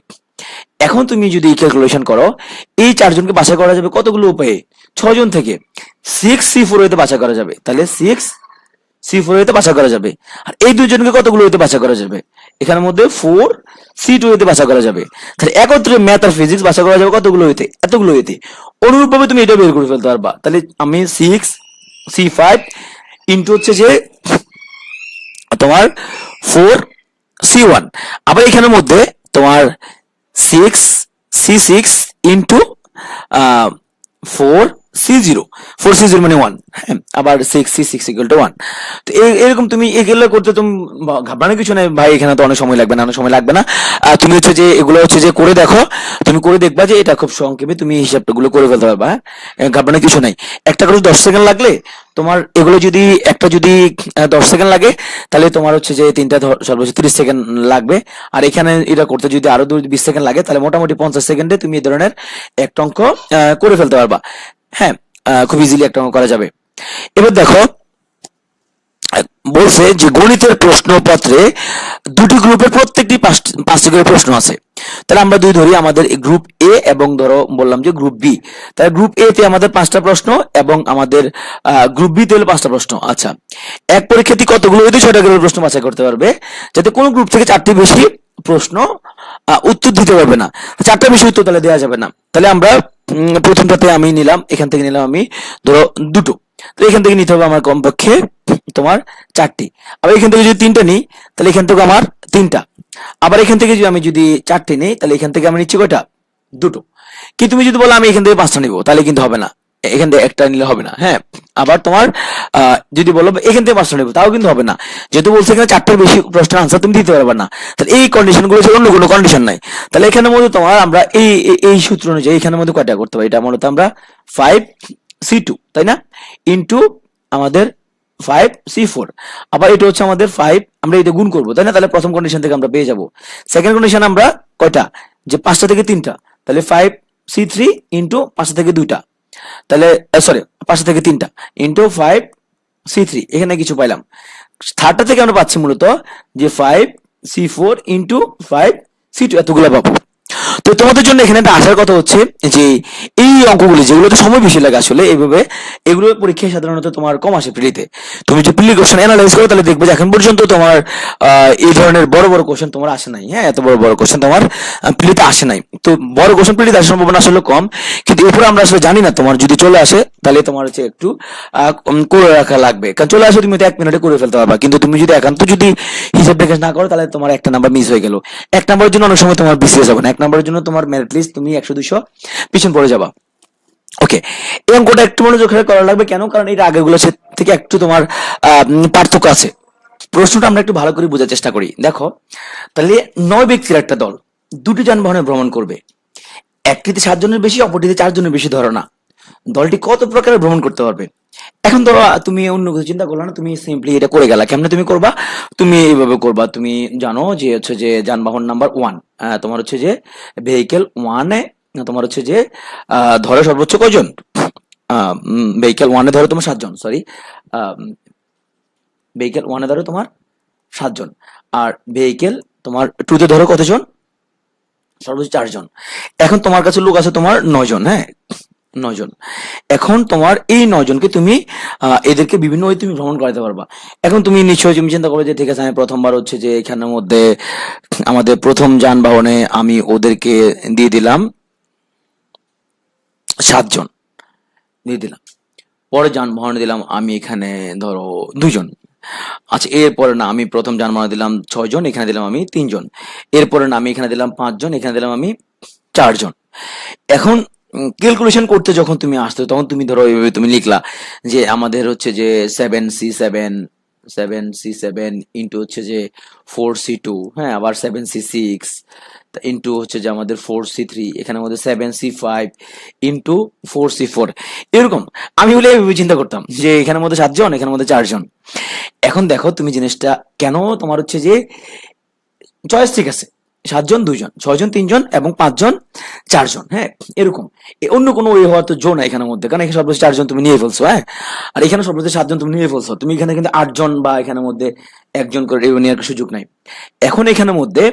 এখন তুমি যদি ক্যালকুলেশন করো, এই 4 জনকে বাছাই করা যাবে কতগুলো উপায়ে, 6 জন থেকে 6C4 হইতে বাছাই করা যাবে। তাহলে 6C4 হইতে বাছাই করা যাবে। আর এই 2 জনকে কতগুলো হইতে বাছাই করা যাবে, এখানের মধ্যে 4C2 হইতে বাছাই করা যাবে। তাহলে একত্রে ম্যাথ আর ফিজিক্স বাছাই করা যাবে কতগুলো হইতে, এতগুলো হইতে। অনুরূপভাবে তুমি এটা বের করে ফেলতে পারবা। তাহলে আমি 6C5 ইন্টু হচ্ছে যে তোমার 4C1, আবার এখানের মধ্যে তোমার 6C6 ইন্টু 4C0, 4C0 মানে 1, হ্যাঁ, আবার 6C6 ইকুয়াল টু 1। তো এরকম তুমি এগুলো করতে তুমি ঘাবড়ানোর কিছু নেই ভাই, এখানে তো অনেক সময় লাগবে না, অনেক সময় লাগবে না। তুমি হচ্ছে যে এগুলো হচ্ছে যে করে দেখো, তুমি করে দেখবা যে এটা খুব সংক্ষেপে তুমি হিসাবটা গুলো করে ফেলতে পারবা। হ্যাঁ, ঘাবড়ানোর কিছু নাই। একটা করে 10 সেকেন্ড লাগলে তোমার এগুলো যদি একটা যদি 10 সেকেন্ড লাগে, তাহলে তোমার হচ্ছে যে তিনটা সর্বোচ্চ 30 সেকেন্ড লাগবে। আর এখানে এটা করতে যদি আরো 20 সেকেন্ড লাগে, তাহলে মোটামুটি 50 সেকেন্ডে তুমি এই ধরনের একটা অঙ্ক করে ফেলতে পারবা। হ্যাঁ, খুব ইজিলি একটা অঙ্ক করা যাবে। এবার দেখো বলছে যে গণিতের প্রশ্নপত্রে দুটি গ্রুপের প্রত্যেকটি 5টি করে প্রশ্ন আছে। তাহলে আমরা দুই ধরি, আমাদের গ্রুপ এ এবং ধরো বললাম যে গ্রুপ বি। তাহলে গ্রুপ এ তে আমাদের 5টা প্রশ্ন এবং আমাদের গ্রুপ বি তে হলো 5টা প্রশ্ন। আচ্ছা, এক পরীক্ষার্থী কতগুলো হইতে 6টা করে প্রশ্ন বাছাই করতে পারবে, যাতে কোনো গ্রুপ থেকে 4টি বেশি প্রশ্ন উত্তর দিতে পারবে না। 4টা বেশি উত্তর তাহলে দেওয়া যাবে না। তাহলে আমরা প্রথমটাতে আমি নিলাম, এখান থেকে নিলাম আমি ধরো দুটো, তো এখান থেকে নিতে হবে আমার কমপক্ষে তোমার 4টি। আবার এখান থেকে যদি 3টা নিই তাহলে এখান থেকে আমার 3টা। আবার এখান থেকে যদি আমি 4টি নিই তাহলে এখান থেকে আমি নিচ্ছি কয়টা, দুটো। কি তুমি যদি বলো আমি এখান থেকে 5টা নিবো, তাহলে কিন্তু হবে না, এখান থেকে একটা নিলে হবে না। হ্যাঁ, আবার তোমার যদি বলো এখান থেকে 5টা নেবো, তাও কিন্তু হবে না, যেহেতু বলছে এখানে 4টার বেশি প্রশ্নের আনসার তুমি দিতে পারবে না। তাহলে এই কন্ডিশন গুলো অন্য কোনো কন্ডিশন নাই। তাহলে এখানের মধ্যে তোমার আমরা এই সূত্র অনুযায়ী এখানের মধ্যে কয়টা করতে পারি, এটা মূলত আমরা 5C2 তাই না, ইন্টু আমাদের 5C4, আবার এটা হচ্ছে আমাদের 5, আমরা এটা গুণ করবো তাই না, তাহলে প্রথম কন্ডিশন থেকে আমরা পেয়ে যাব। সেকেন্ড কন্ডিশন আমরা কয়টা, যে 5টা থেকে 3টা, তাহলে 5C3 ইন্টু 5টা থেকে 2টা, তাহলে সরি 5টা থেকে 3টা ইন্টু 5C3, এখানে কিছু পাইলাম। থার্ডটা থেকে আমরা পাচ্ছি মূলত যে 5C4 ইন্টু 5C2, এতগুলো পাবো। তো তোমাদের জন্য এখানে একটা আসার কথা হচ্ছে যে এই অঙ্কগুলি যেগুলোতে সময় বেশি লাগে আসলে এইভাবে, এগুলো পরীক্ষায় সাধারণত তোমার কম আসে প্রিলিতে। তুমি যে প্রিলি কোশ্চেন অ্যানালাইজ করো তাহলে দেখবে যে এখন পর্যন্ত তোমার এই ধরনের বড় বড় কোশ্চেন তোমার আসে নাই। হ্যাঁ, এত বড় বড় কোশ্চেন তোমার প্রিলিতে আসে নাই। তো বড় কোশ্চেন প্রিলিতে আসার সম্ভাবনা আসলে কম, কিন্তু এরপরে আমরা আসলে জানি না তোমার যদি চলে আসে তাহলে তোমার হচ্ছে একটু করে রাখা লাগবে, কারণ চলে আসে তুমি তো 1 মিনিটে করে ফেলতে পারবা, কিন্তু তুমি যদি একান্ত যদি হিসাব নিকাশ না করো তাহলে তোমার একটা নাম্বার মিস হয়ে গেল। 1 নম্বরের জন্য অনেক সময় তোমার বিসিএস হবে না, 1 নম্বরের জন্য তোমার মেরিট লিস্ট তুমি 100-200 পিছন পড়ে যাবা। ওকে, এই অঙ্কটা একটু মনোযোগ করে করা লাগবে, কেন, কারণ এটা আগেগুলো থেকে একটু তোমার পার্থক্য আছে। প্রশ্নটা আমরা একটু ভালো করে বোঝার চেষ্টা করি। দেখো, তাহলে 9 ব্যক্তির একটা দল দুটি যানবাহনে ভ্রমণ করবে, একটিতে 7 জনের বেশি, অপরটিতে 4 জনের বেশি ধরো না, দলটি কত প্রকারে ভ্রমণ করতে পারবে? এখন ধরো তুমি অন্য কিছু চিন্তা করলে না, তুমি সিম্পলি এটা করে গেলা। কেমনে তুমি করবা? তুমি এইভাবে করবা, তুমি জানো যে হচ্ছে যে যানবাহন নাম্বার 1, তোমার হচ্ছে যে ভেহিকেল 1-এ তোমার হচ্ছে যে ধরো সর্বোচ্চ কয়জন, ভেহিকেল 1-এ ধরো তোমার 7 জন, সরি, ভেহিকেল 1-এ ধরো তোমার 7 জন, আর ভেহিকেল তোমার 2-তে ধরো কতজন, সর্বোচ্চ 4 জন। এখন তোমার কাছে লোক আছে তোমার 9 জন, হ্যাঁ 9 জন। এখন তোমার এই 9 জনকে তুমি এদেরকে বিভিন্ন ওয়ে তুমি ভ্রমণ করাতে পারবা। এখন তুমি নিশ্চয়ই তুমি চিন্তা করবে যে ঠিক আছে, আমি প্রথমবার হচ্ছে যে এখানের মধ্যে আমাদের প্রথম যানবাহনে আমি ওদেরকে দিয়ে দিলাম 7 জন, দিয়ে দিলাম। পরে যানবাহনে দিলাম আমি এখানে ধরো 2 জন। আচ্ছা, এরপরে না আমি প্রথম যানবাহনে দিলাম 6 জন, এখানে দিলাম আমি 3 জন। এরপরে না আমি এখানে দিলাম 5 জন, এখানে দিলাম আমি 4 জন। এখন ক্যালকুলেশন করতে যখন তুমি আসতো তখন তুমি ধরো এইভাবে তুমি লিখলা যে আমাদের হচ্ছে যে 7C7 ইন্টু হচ্ছে যে 4C2, হ্যাঁ, আবার 7C6 ইন্টু হচ্ছে যে আমাদের 4C3, এখানে আমাদের 7C5 ইন্টু 4C4, এরকম আমি বলে এইভাবে চিন্তা করতাম যে এখানের মধ্যে 7 জন, এখানের মধ্যে 4 জন। এখন দেখো তুমি জিনিসটা কেন তোমার হচ্ছে যে চয়েস ঠিক আছে, 7 জন 2 জন, 6 জন 3 জন এবং 5 জন 4 জন, হ্যাঁ, এরকম অন্য কোনো ওয়ে হওয়ার তো জো না এখানের মধ্যে, কারণ এখানে সর্বোচ্চ 4 জন তুমি নিয়ে ফেলছো, হ্যাঁ, আর এখানে সর্বোচ্চ 7 জন তুমি নিয়ে ফেলছো, তুমি এখানে কিন্তু 8 জন বা এখানের মধ্যে 1 জন করে নেওয়ার সুযোগ নাই। এখন এখানের মধ্যে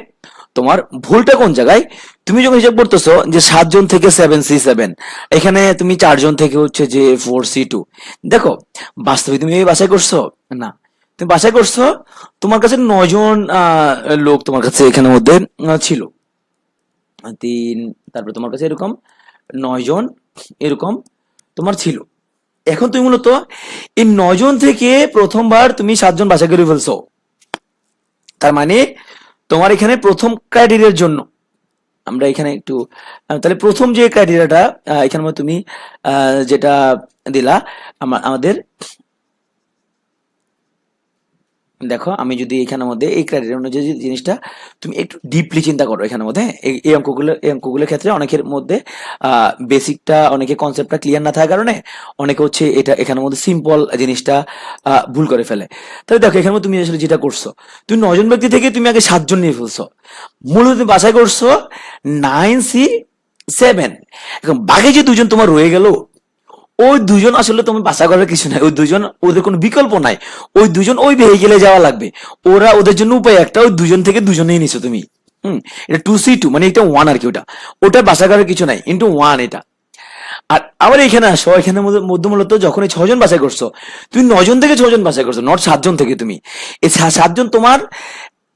তোমার ভুলটা কোন জায়গায়, তুমি যখন হিসাব করতেছো যে 7 জন থেকে 7C7, এখানে তুমি 4 জন থেকে হচ্ছে যে 4C2, দেখো বাস্তবে তুমি এই বাছাই করছো না, তুমি বাছাই করছো তোমার কাছে 9 জন লোক তোমার কাছে এখানের মধ্যে ছিল, 3, তারপরে তোমার কাছে এরকম 9 জন এরকম তোমার ছিল। এখন তুমি মূলত এই 9 জন থেকে প্রথমবার তুমি 7 জন বাছাই করে ফেলছো, তার মানে তোমার এখানে প্রথম ক্রাইটেরিয়ার জন্য আমরা এখানে একটু তাহলে প্রথম যে ক্রাইটেরিয়াটা এখানে তুমি যেটা দিলা আমাদের, দেখো আমি যদি এখানের মধ্যে এই ক্রাইটেরিয়া অনুযায়ী জিনিসটা তুমি একটু ডিপলি চিন্তা করো এখানের মধ্যে, এই অঙ্কগুলোর ক্ষেত্রে অনেকের মধ্যে বেসিকটা অনেকে কনসেপ্টটা ক্লিয়ার না থাকার কারণে অনেকে হচ্ছে এটা এখানের মধ্যে সিম্পল জিনিসটা ভুল করে ফেলে। তাহলে দেখো এখানে তুমি আসলে যেটা করছো, তুমি 9 জন ব্যক্তি থেকে তুমি আগে 7 জন নিয়ে ফেলছো, মূলত তুমি বাছাই করছো 9C7, এখন বাকি যে 2 জন তোমার রয়ে গেল, ওই 2 জন আসলে তুমি বাছা করার কিছু নাই, ওই 2 জন ওদের কোনো বিকল্প নাই, ওই 2 জন ওই ভেহিকেলে যাওয়া লাগবে, ওরা ওদের জন্য উপায় একটা, ওই 2 জন থেকে 2 জনেই নিছো তুমি। এটা 2C2 মানে এটা 1 আর কি, ওটা বাছা করার কিছু নাই, ইন্টু 1 এটা। আর আবার এখানে আসো, এখানে মধ্যে মূলত যখন এই 6 জন বাছাই করছো, তুমি 9 জন থেকে 6 জন বাছাই করছো, নট 7 জন থেকে। তুমি এই 7 জন তোমার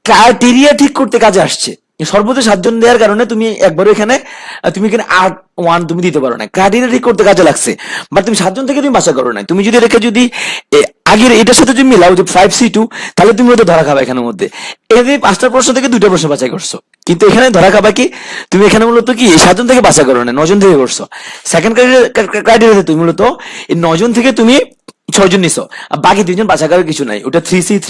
ক্রাইটেরিয়া ঠিক করতে কাজে আসছে, সর্বোচ্চ 7 জন দেওয়ার কারণে তুমি একবারও এখানে তুমি এখানে 8-1 তুমি দিতে পারো না, ক্রাইটেরিয়া ঠিক করতে কাজে লাগছে, বাট তুমি 7 জন থেকে তুমি বাছাই করো না। তুমি যদি রেখে যদি আগের এটার সাথে তুমি মিলাও যে 5C2, তাহলে তুমি হয়তো ধরা খাবা এখানের মধ্যে। এখানে 5টা প্রশ্ন থেকে 2টা প্রশ্ন বাছাই করছো, কিন্তু এখানে ধরা খাবা কি, তুমি এখানে মূলত কি 7 জন থেকে বাছাই করো না, 9 জন থেকে করছো। সেকেন্ড ক্রাইটেরিয়াতে তুমি মূলত এই 9 জন থেকে তুমি 6 জন নিছো, আর বাকি 2 জন বাছাই করার কিছু নাই, ওটা 3C3,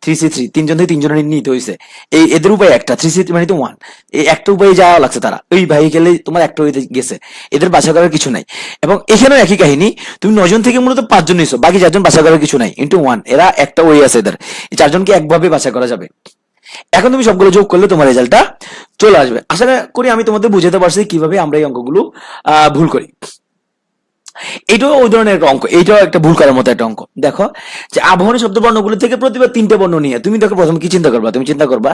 3C3 তিনজন থেকে তিনজনের নিতে হয়েছে, এই এদের উপায় একটা, 3C3 মানে তো 1, এই একটা উপায়ে যাওয়া লাগছে তারা, ওই ভাই গেলে তোমার একটা হয়ে গেছে, এদের বাছা করার কিছু নাই। এবং এখানেও একই কাহিনী, তুমি 9 জন থেকে মূলত 5 জন নিছো, বাকি 4 জন বাছা করার কিছু নাই, ইন্টু 1, এরা একটা ওয়ে আছে এদের, এই 4 জনকে একভাবে বাছা করা যাবে। এখন তুমি সবগুলো যোগ করলে তোমার রেজাল্টটা চলে আসবে। আশা করি আমি তোমাদের বুঝাতে পারছি কিভাবে আমরা এই অঙ্কগুলো ভুল করি। এটাও ওই ধরনের একটা অঙ্ক, এইটাও একটা ভুল করার মতো একটা অঙ্ক। দেখো যে আবাহনী শব্দ বর্ণগুলো থেকে প্রতিবার 3টে বর্ণ নিয়ে তুমি দেখো প্রথমে কি চিন্তা করবা, তুমি চিন্তা করবা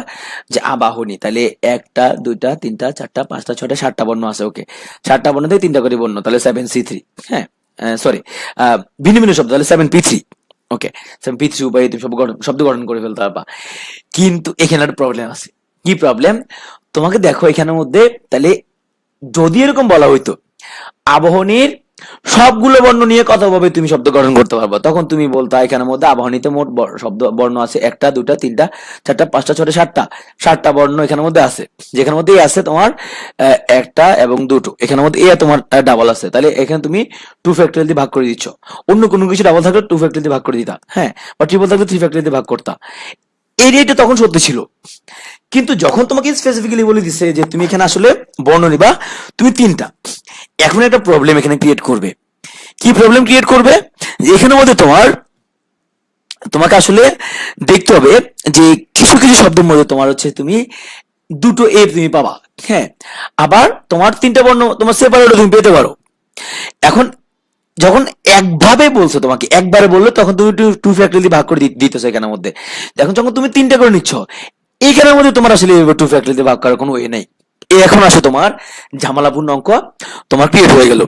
যে আবাহনী, তাহলে 1টা 2টা 3টা 4টা 5টা 6টা 7টা বর্ণ আছে, ওকে 7টা বর্ণ থেকে 3টা করে বর্ণ, তাহলে 7C3, হ্যাঁ সরি ভিন্ন ভিন্ন শব্দ, তাহলে 7P3, ওকে 7P3 উপায়ে তুমি শব্দ গঠন করে ফেলতে পারবা। কিন্তু এখানে একটা প্রবলেম আছে। কি প্রবলেম? তোমাকে দেখো এখানের মধ্যে, তাহলে যদি এরকম বলা হইতো আবাহনীর সবগুলো বর্ণ নিয়ে কত ভাবে তুমি শব্দ গঠন করতে পারবা, তখন তুমি বলতা এখানের মধ্যে আবাহনীতে মোট শব্দ বর্ণ আছে 1টা 2টা 3টা 4টা 5টা 6টা 7টা বর্ণ এখানের মধ্যে আছে, যেখানের মধ্যে আছে তোমার একটা এবং দুটো, এখানের মধ্যে তোমার ডাবল আছে, তাহলে এখানে তুমি 2 ফ্যাক্টরিয়াল দিয়ে ভাগ করে দিচ্ছ। অন্য কোনো কিছু ডাবল থাকলে 2 ফ্যাক্টরিয়াল দিয়ে ভাগ করে দিতা, হ্যাঁ, বা ট্রিপল থাকলে 3 ফ্যাক্টরিয়াল দিয়ে ভাগ করতা। এই রেটটা তখন সত্যি ছিল। কিন্তু যখন তোমাকে স্পেসিফিক্যালি বলে দিচ্ছে যে তুমি এখানে আসলে বর্ণ নিবা তুমি 3টা, এখন একটা প্রবলেম এখানে ক্রিয়েট করবে। কি প্রবলেম ক্রিয়েট করবে? যে এখানের মধ্যে তোমাকে আসলে দেখতে হবে যে কিছু কিছু শব্দের মধ্যে তোমার হচ্ছে তুমি দুটো এ তুমি পাবা, হ্যাঁ, আবার তোমার 3টা বর্ণ তোমার সেপারেটও তুমি পেতে পারো। এখন যখন একভাবে বলছো, তোমাকে একবারে বললো, তখন তুমি 2 ফ্যাক্টরিয়াল দিয়ে ভাগ করে দিতেছো এখানের মধ্যে। এখন যখন তুমি 3টা করে নিচ্ছ, এইখানের মধ্যে তোমার আসলে 2 ফ্যাক্টরিয়াল দিয়ে ভাগ করার কোনো ওয়ে নাই। এখন আসে তোমার ঝামেলাপূর্ণ অঙ্ক তোমার ক্রিয়েট হয়ে গেল।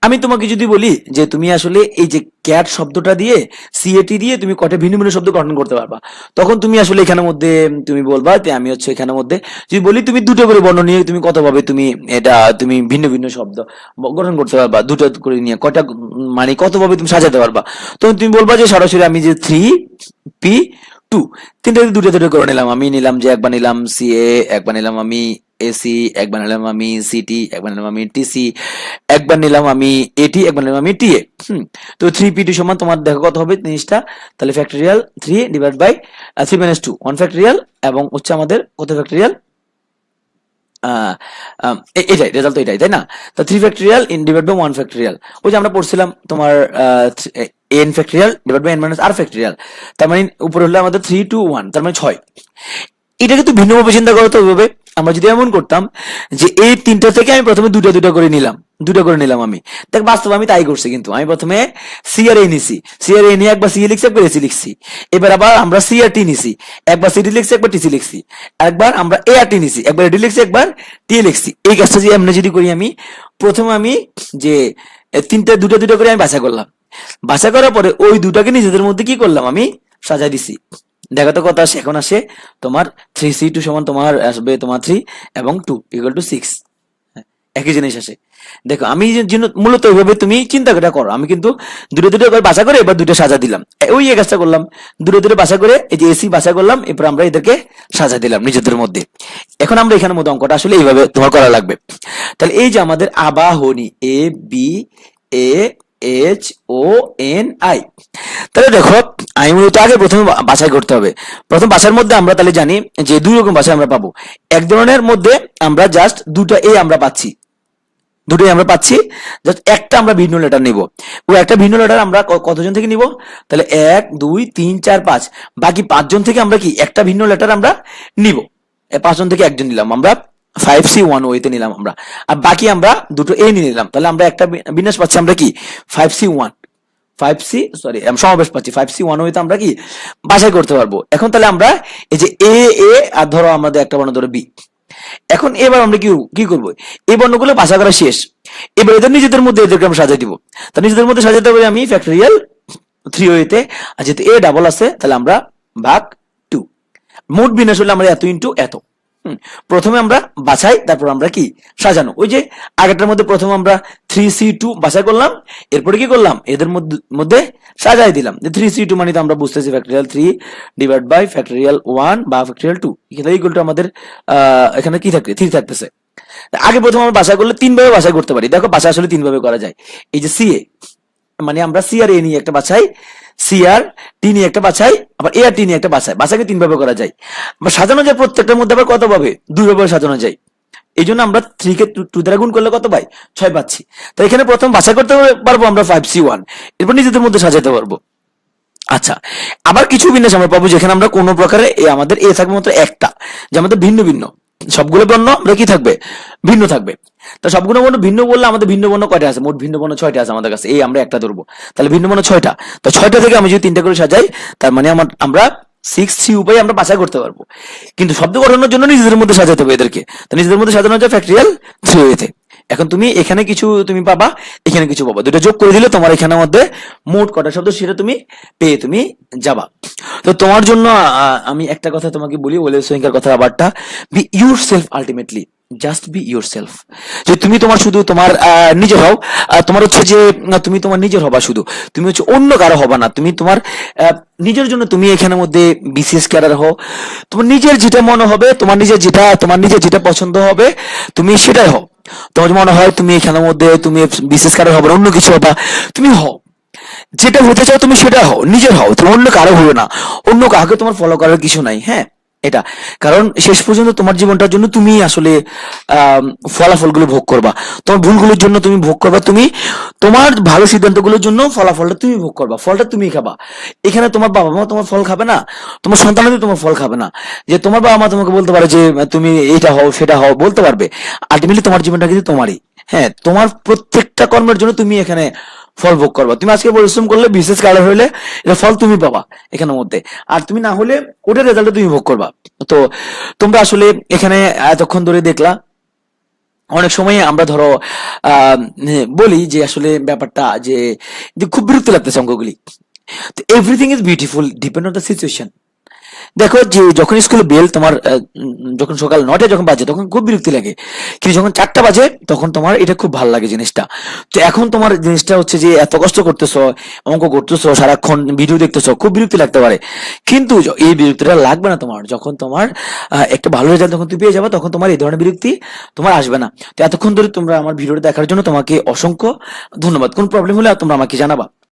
আমি তোমাকে যদি বলি যে তুমি আসলে এই যে ক্যাট শব্দটা দিয়ে সিএটি দিয়ে তুমি কটা ভিন্ন ভিন্ন শব্দ গঠন করতে পারবা, তখন তুমি আসলে এখানের মধ্যে তুমি বলবা যে আমি হচ্ছে এখানের মধ্যে যদি বলি তুমি দুটো করে বর্ণ নিয়ে তুমি কতভাবে তুমি এটা তুমি ভিন্ন ভিন্ন শব্দ গঠন করতে পারবা, দুটো করে নিয়ে কটা মানে কতভাবে তুমি সাজাতে পারবা, তখন তুমি বলবা যে সরাসরি আমি যে 3P2 তিনটা দুটো দুটো করে নিলাম, আমি নিলাম যে একবার নিলাম সিএ, একবার নিলাম আমি এসি, একবার নিলাম আমি সিটি, একবার নিলাম আমি টিসি, একবার নিলাম আমি এটি, একবার নিলাম আমি টিএ। তো 3P2 সমান তোমার দেখো কত হবে জিনিসটা, তাহলে ফ্যাক্টরিয়াল 3 ডিভাইড বাই 3 - 2 1 ফ্যাক্টরিয়াল, এবং হচ্ছে আমাদের কত ফ্যাক্টরিয়াল, এটাই রেজাল্ট, তো এটাই তাই না? তো 3 factorial in divide by 1 factorial, ওই যে আমরা পড়ছিলাম তোমার n factorial divide by n - r factorial, তার মানে উপরে হলো আমাদের 3 2 1, তার মানে 6। এটা কিন্তু ভিন্নভাবে চিন্তা করতে হবে। আমরা যদি এমন করতাম যে এই 3টা থেকে আমি প্রথমে দুটো দুটো করে নিলাম, আমি দেখ বাস্তবে আমি তাই করছি, কিন্তু আমি প্রথমে সি আর এ নিছি, সি আর এ নিয়ে একবার সি লিখছি একবার এসি লিখছি, এবার আবার আমরা সি আর টি নিছি, একবার সিটি লিখছি একবার টিসি লিখছি, একবার আমরা এ আর টি নিছি, একবার এডি লিখছি একবার টি লিখছি। এই কাজটা যদি এমনি যদি করি, আমি প্রথমে আমি যে 3টা দুটো দুটো করে আমি বাছা করলাম, বাছা করার পরে ওই দুটাকে নিজেদের মধ্যে কি করলাম, আমি সাজাই দিছি। দেখো তো কত আসে, এখন আসে তোমার 3C2 সমান তোমার আসবে তোমার 3 এবং 2 = 6, একই জিনিস আসে। দেখো আমি মূলত ওইভাবে তুমি চিন্তা করে করো, আমি কিন্তু দুটো দুটো করে বাছা করে এবার দুটো সাজা দিলাম, ওই এক কাজটা করলাম, দুটো দুটো বাছা করে এই যে এসি বাছা করলাম, এরপর আমরা এদেরকে সাজা দিলাম নিজেদের মধ্যে। এখন আমরা এখানের মধ্যে অঙ্কটা আসলে এইভাবে তোমার করা লাগবে। তাহলে এই যে আমাদের আবাহনী ABAHONI, তাহলে দেখো আমি মূলত আগে প্রথমে বাছাই করতে হবে। প্রথম বাছার মধ্যে আমরা তাহলে জানি যে দুই রকম বাছাই আমরা পাবো। এক ধরনের মধ্যে আমরা জাস্ট দুটো এ আমরা পাচ্ছি, দুটোই আমরা পাচ্ছি, জাস্ট একটা আমরা ভিন্ন লেটার নিব। ও একটা ভিন্ন লেটার আমরা কতজন থেকে নিব, তাহলে 1 2 3 4 5, বাকি 5 জন থেকে আমরা কি একটা ভিন্ন লেটার আমরা নিব। 5 জন থেকে একজন নিলাম আমরা, 5C1 ওইতে নিলাম আমরা, আর বাকি আমরা দুটো এ নিয়ে নিলাম, তাহলে আমরা একটা বিন্যাস পাচ্ছি আমরা কি সমাবেশ পাচ্ছি 5C1 হইতে আমরা কি বাছাই করতে পারবো। এখন তাহলে আমরা এই যে এ আর ধরো আমাদের একটা বর্ণ ধরো বি, এখন এবার আমরা কি করবো, এই বর্ণগুলো বাছা করা শেষ, এবার এদের নিজেদের মধ্যে এদেরকে আমরা সাজাই দিব। তা নিজেদের মধ্যে সাজাতে হবে আমি ফ্যাক্টরিয়াল 3 হইতে, আর যেহেতু এ ডাবল আছে তাহলে আমরা ভাগ 2, মোট বিন্যাস হলে আমরা এত ইন্টু এত। প্রথমে আমরা বাছাই, তারপর আমরা কি সাজানো, ওই যে আগেরটার মধ্যে প্রথমে আমরা 3C2 বাছাই করলাম, এরপরে কি করলাম এদের মধ্যে সাজাই দিলাম। 3C2 মানে তো আমরা বুঝতেছি ফ্যাক্টরিয়াল 3 ডিভাইড বাই ফ্যাক্টরিয়াল 1 বা ফ্যাক্টরিয়াল 2, এখানে ইকুয়াল টু আমাদের এখানে কি থাকবে 3 থাকতেছে। আগে প্রথমে আমরা বাছাই করলে 3 ভাবে বাছাই করতে পারি। দেখো বাছাই আসলে 3 ভাবে করা যায়। এই যে সিএ মানে আমরা সি আর এ নিয়ে একটা বাছাই, সি আর টি নিয়ে একটা বাছাই, আবার এ আর টি নিয়ে একটা বাছাই। বাছাকে 3 ভাবে করা যায়। আবার সাজানো যায় প্রত্যেকটার মধ্যে আবার কত ভাবে? 2 ভাবে সাজানো যায়। এই জন্য আমরা 3 কে 2 দ্বারা গুণ করলে কত পাই? 6 পাচ্ছি। তো এখানে প্রথম বাছাই করতে পারবো আমরা 5C1, এরপর নিজেদের মধ্যে সাজাতে পারবো। আচ্ছা, আবার কিছু বিন্যাস আমরা পাবো যেখানে আমরা কোনো প্রকারে আমাদের এ থাকবে মাত্র একটা, যে আমাদের ভিন্ন ভিন্ন সবগুলো বর্ণ আমরা কি থাকবে? ভিন্ন থাকবে। তো সবগুলো বর্ণ ভিন্ন বললে আমাদের ভিন্ন বর্ণ কয়টা আছে? মোট ভিন্ন বর্ণ 6টা আছে আমাদের কাছে। এই আমরা একটা ধরবো, তাহলে ভিন্ন বর্ণ 6টা। তো 6টা থেকে আমি যদি 3টা করে সাজাই, তার মানে আমরা 6C উপায়ে আমরা বাছাই করতে পারবো। কিন্তু শব্দ গঠনের জন্য নিজেদের মধ্যে সাজাতে হবে এদেরকে। তো নিজেদের মধ্যে সাজানো যায় ফ্যাক্টরিয়াল 3 এখন তুমি এখানে কিছু তুমি পাবা, এখানে কিছু পাবা, দুটো যোগ করে দিলে তোমার এখানের মধ্যে মোট কটা শব্দ সেটা তুমি পেয়ে তুমি যাবা। তো তোমার জন্য আমি একটা কথা তোমাকে বলি, ওয়েলেস সোয়িঙ্কার কথা আবারটা, be yourself ultimately, just be yourself. যে তুমি তোমার শুধু তোমার নিজের হও, তোমার হচ্ছে যে তুমি তোমার নিজের হবা, শুধু তুমি হচ্ছে অন্য কারো হবা না। তুমি তোমার নিজের জন্য তুমি এখানের মধ্যে বিসিএস ক্যাডার হও, তোমার নিজের যেটা মনে হবে, তোমার নিজের যেটা পছন্দ হবে তুমি সেটাই হও। তোমার মনে হয় তুমি এখানের মধ্যে তুমি বিসিএস ক্যাডার হবে, অন্য কিছু হবা, তুমি হও। যেটা হতে চাও তুমি সেটা হও, নিজের হও, তুমি অন্য কারো হও না। অন্য কাউকে তোমার ফলো করার কিছু নাই। হ্যাঁ, এটা কারণ শেষ পর্যন্ত তোমার জীবনটার জন্য তুমি আসলে ফলাফলগুলো ভোগ করবা। তোমার ভুলগুলোর জন্য তুমি ভোগ করবা, তুমি তোমার ভালো সিদ্ধান্তগুলোর জন্য ফলাফলটা তুমি ভোগ করবা, ফলটা তুমি খাবা। এখানে তোমার বাবা মা তোমার ফল খাবে না, তোমার সন্তানদের তোমার ফল খাবে না। যে তোমার বাবা মা তোমাকে বলতে পারে যে তুমি এটা হও সেটা হও, বলতে পারবে, আলটিমেটলি তোমার জীবনটা কিন্তু তোমারই। হ্যাঁ, তোমার প্রত্যেকটা কর্মের জন্য তুমি এখানে ফল ভোগ করবা। তুমি আজকে পরিশ্রম করলে, বিশেষ কালার হইলে, এটা ফল তুমি পাবা এখানের মধ্যে। আর তুমি না হলে ওটার রেজাল্ট তুমি ভোগ করবা। তো তোমরা আসলে এখানে এতক্ষণ ধরে দেখলা, অনেক সময় আমরা ধরো বলি যে আসলে ব্যাপারটা যে খুব বিরক্তি লাগতেছে অঙ্কগুলি। তো everything is beautiful depend on the situation. দেখো যে যখন স্কুলে বেল তোমার যখন সকাল 9টায় যখন বাজে তখন খুব বিরক্তি লাগে, কিন্তু যখন 4টা বাজে তখন তোমার এটা খুব ভালো লাগে জিনিসটা। তো এখন তোমার জিনিসটা হচ্ছে যে এত কষ্ট করতেছো, অঙ্ক করতেছো, সারাক্ষণ ভিডিও দেখতেছো, খুব বিরক্তি লাগতে পারে। কিন্তু এই বিরক্তিটা লাগবে না তোমার, যখন তোমার একটা ভালো রেজাল্ট যখন তুমি পেয়ে যাবে তখন তোমার এই ধরনের বিরক্তি তোমার আসবে না। তো এতক্ষণ ধরে তোমরা আমার ভিডিওটা দেখার জন্য তোমাকে অসংখ্য ধন্যবাদ। কোন প্রবলেম হলে তোমরা আমাকে জানাবা।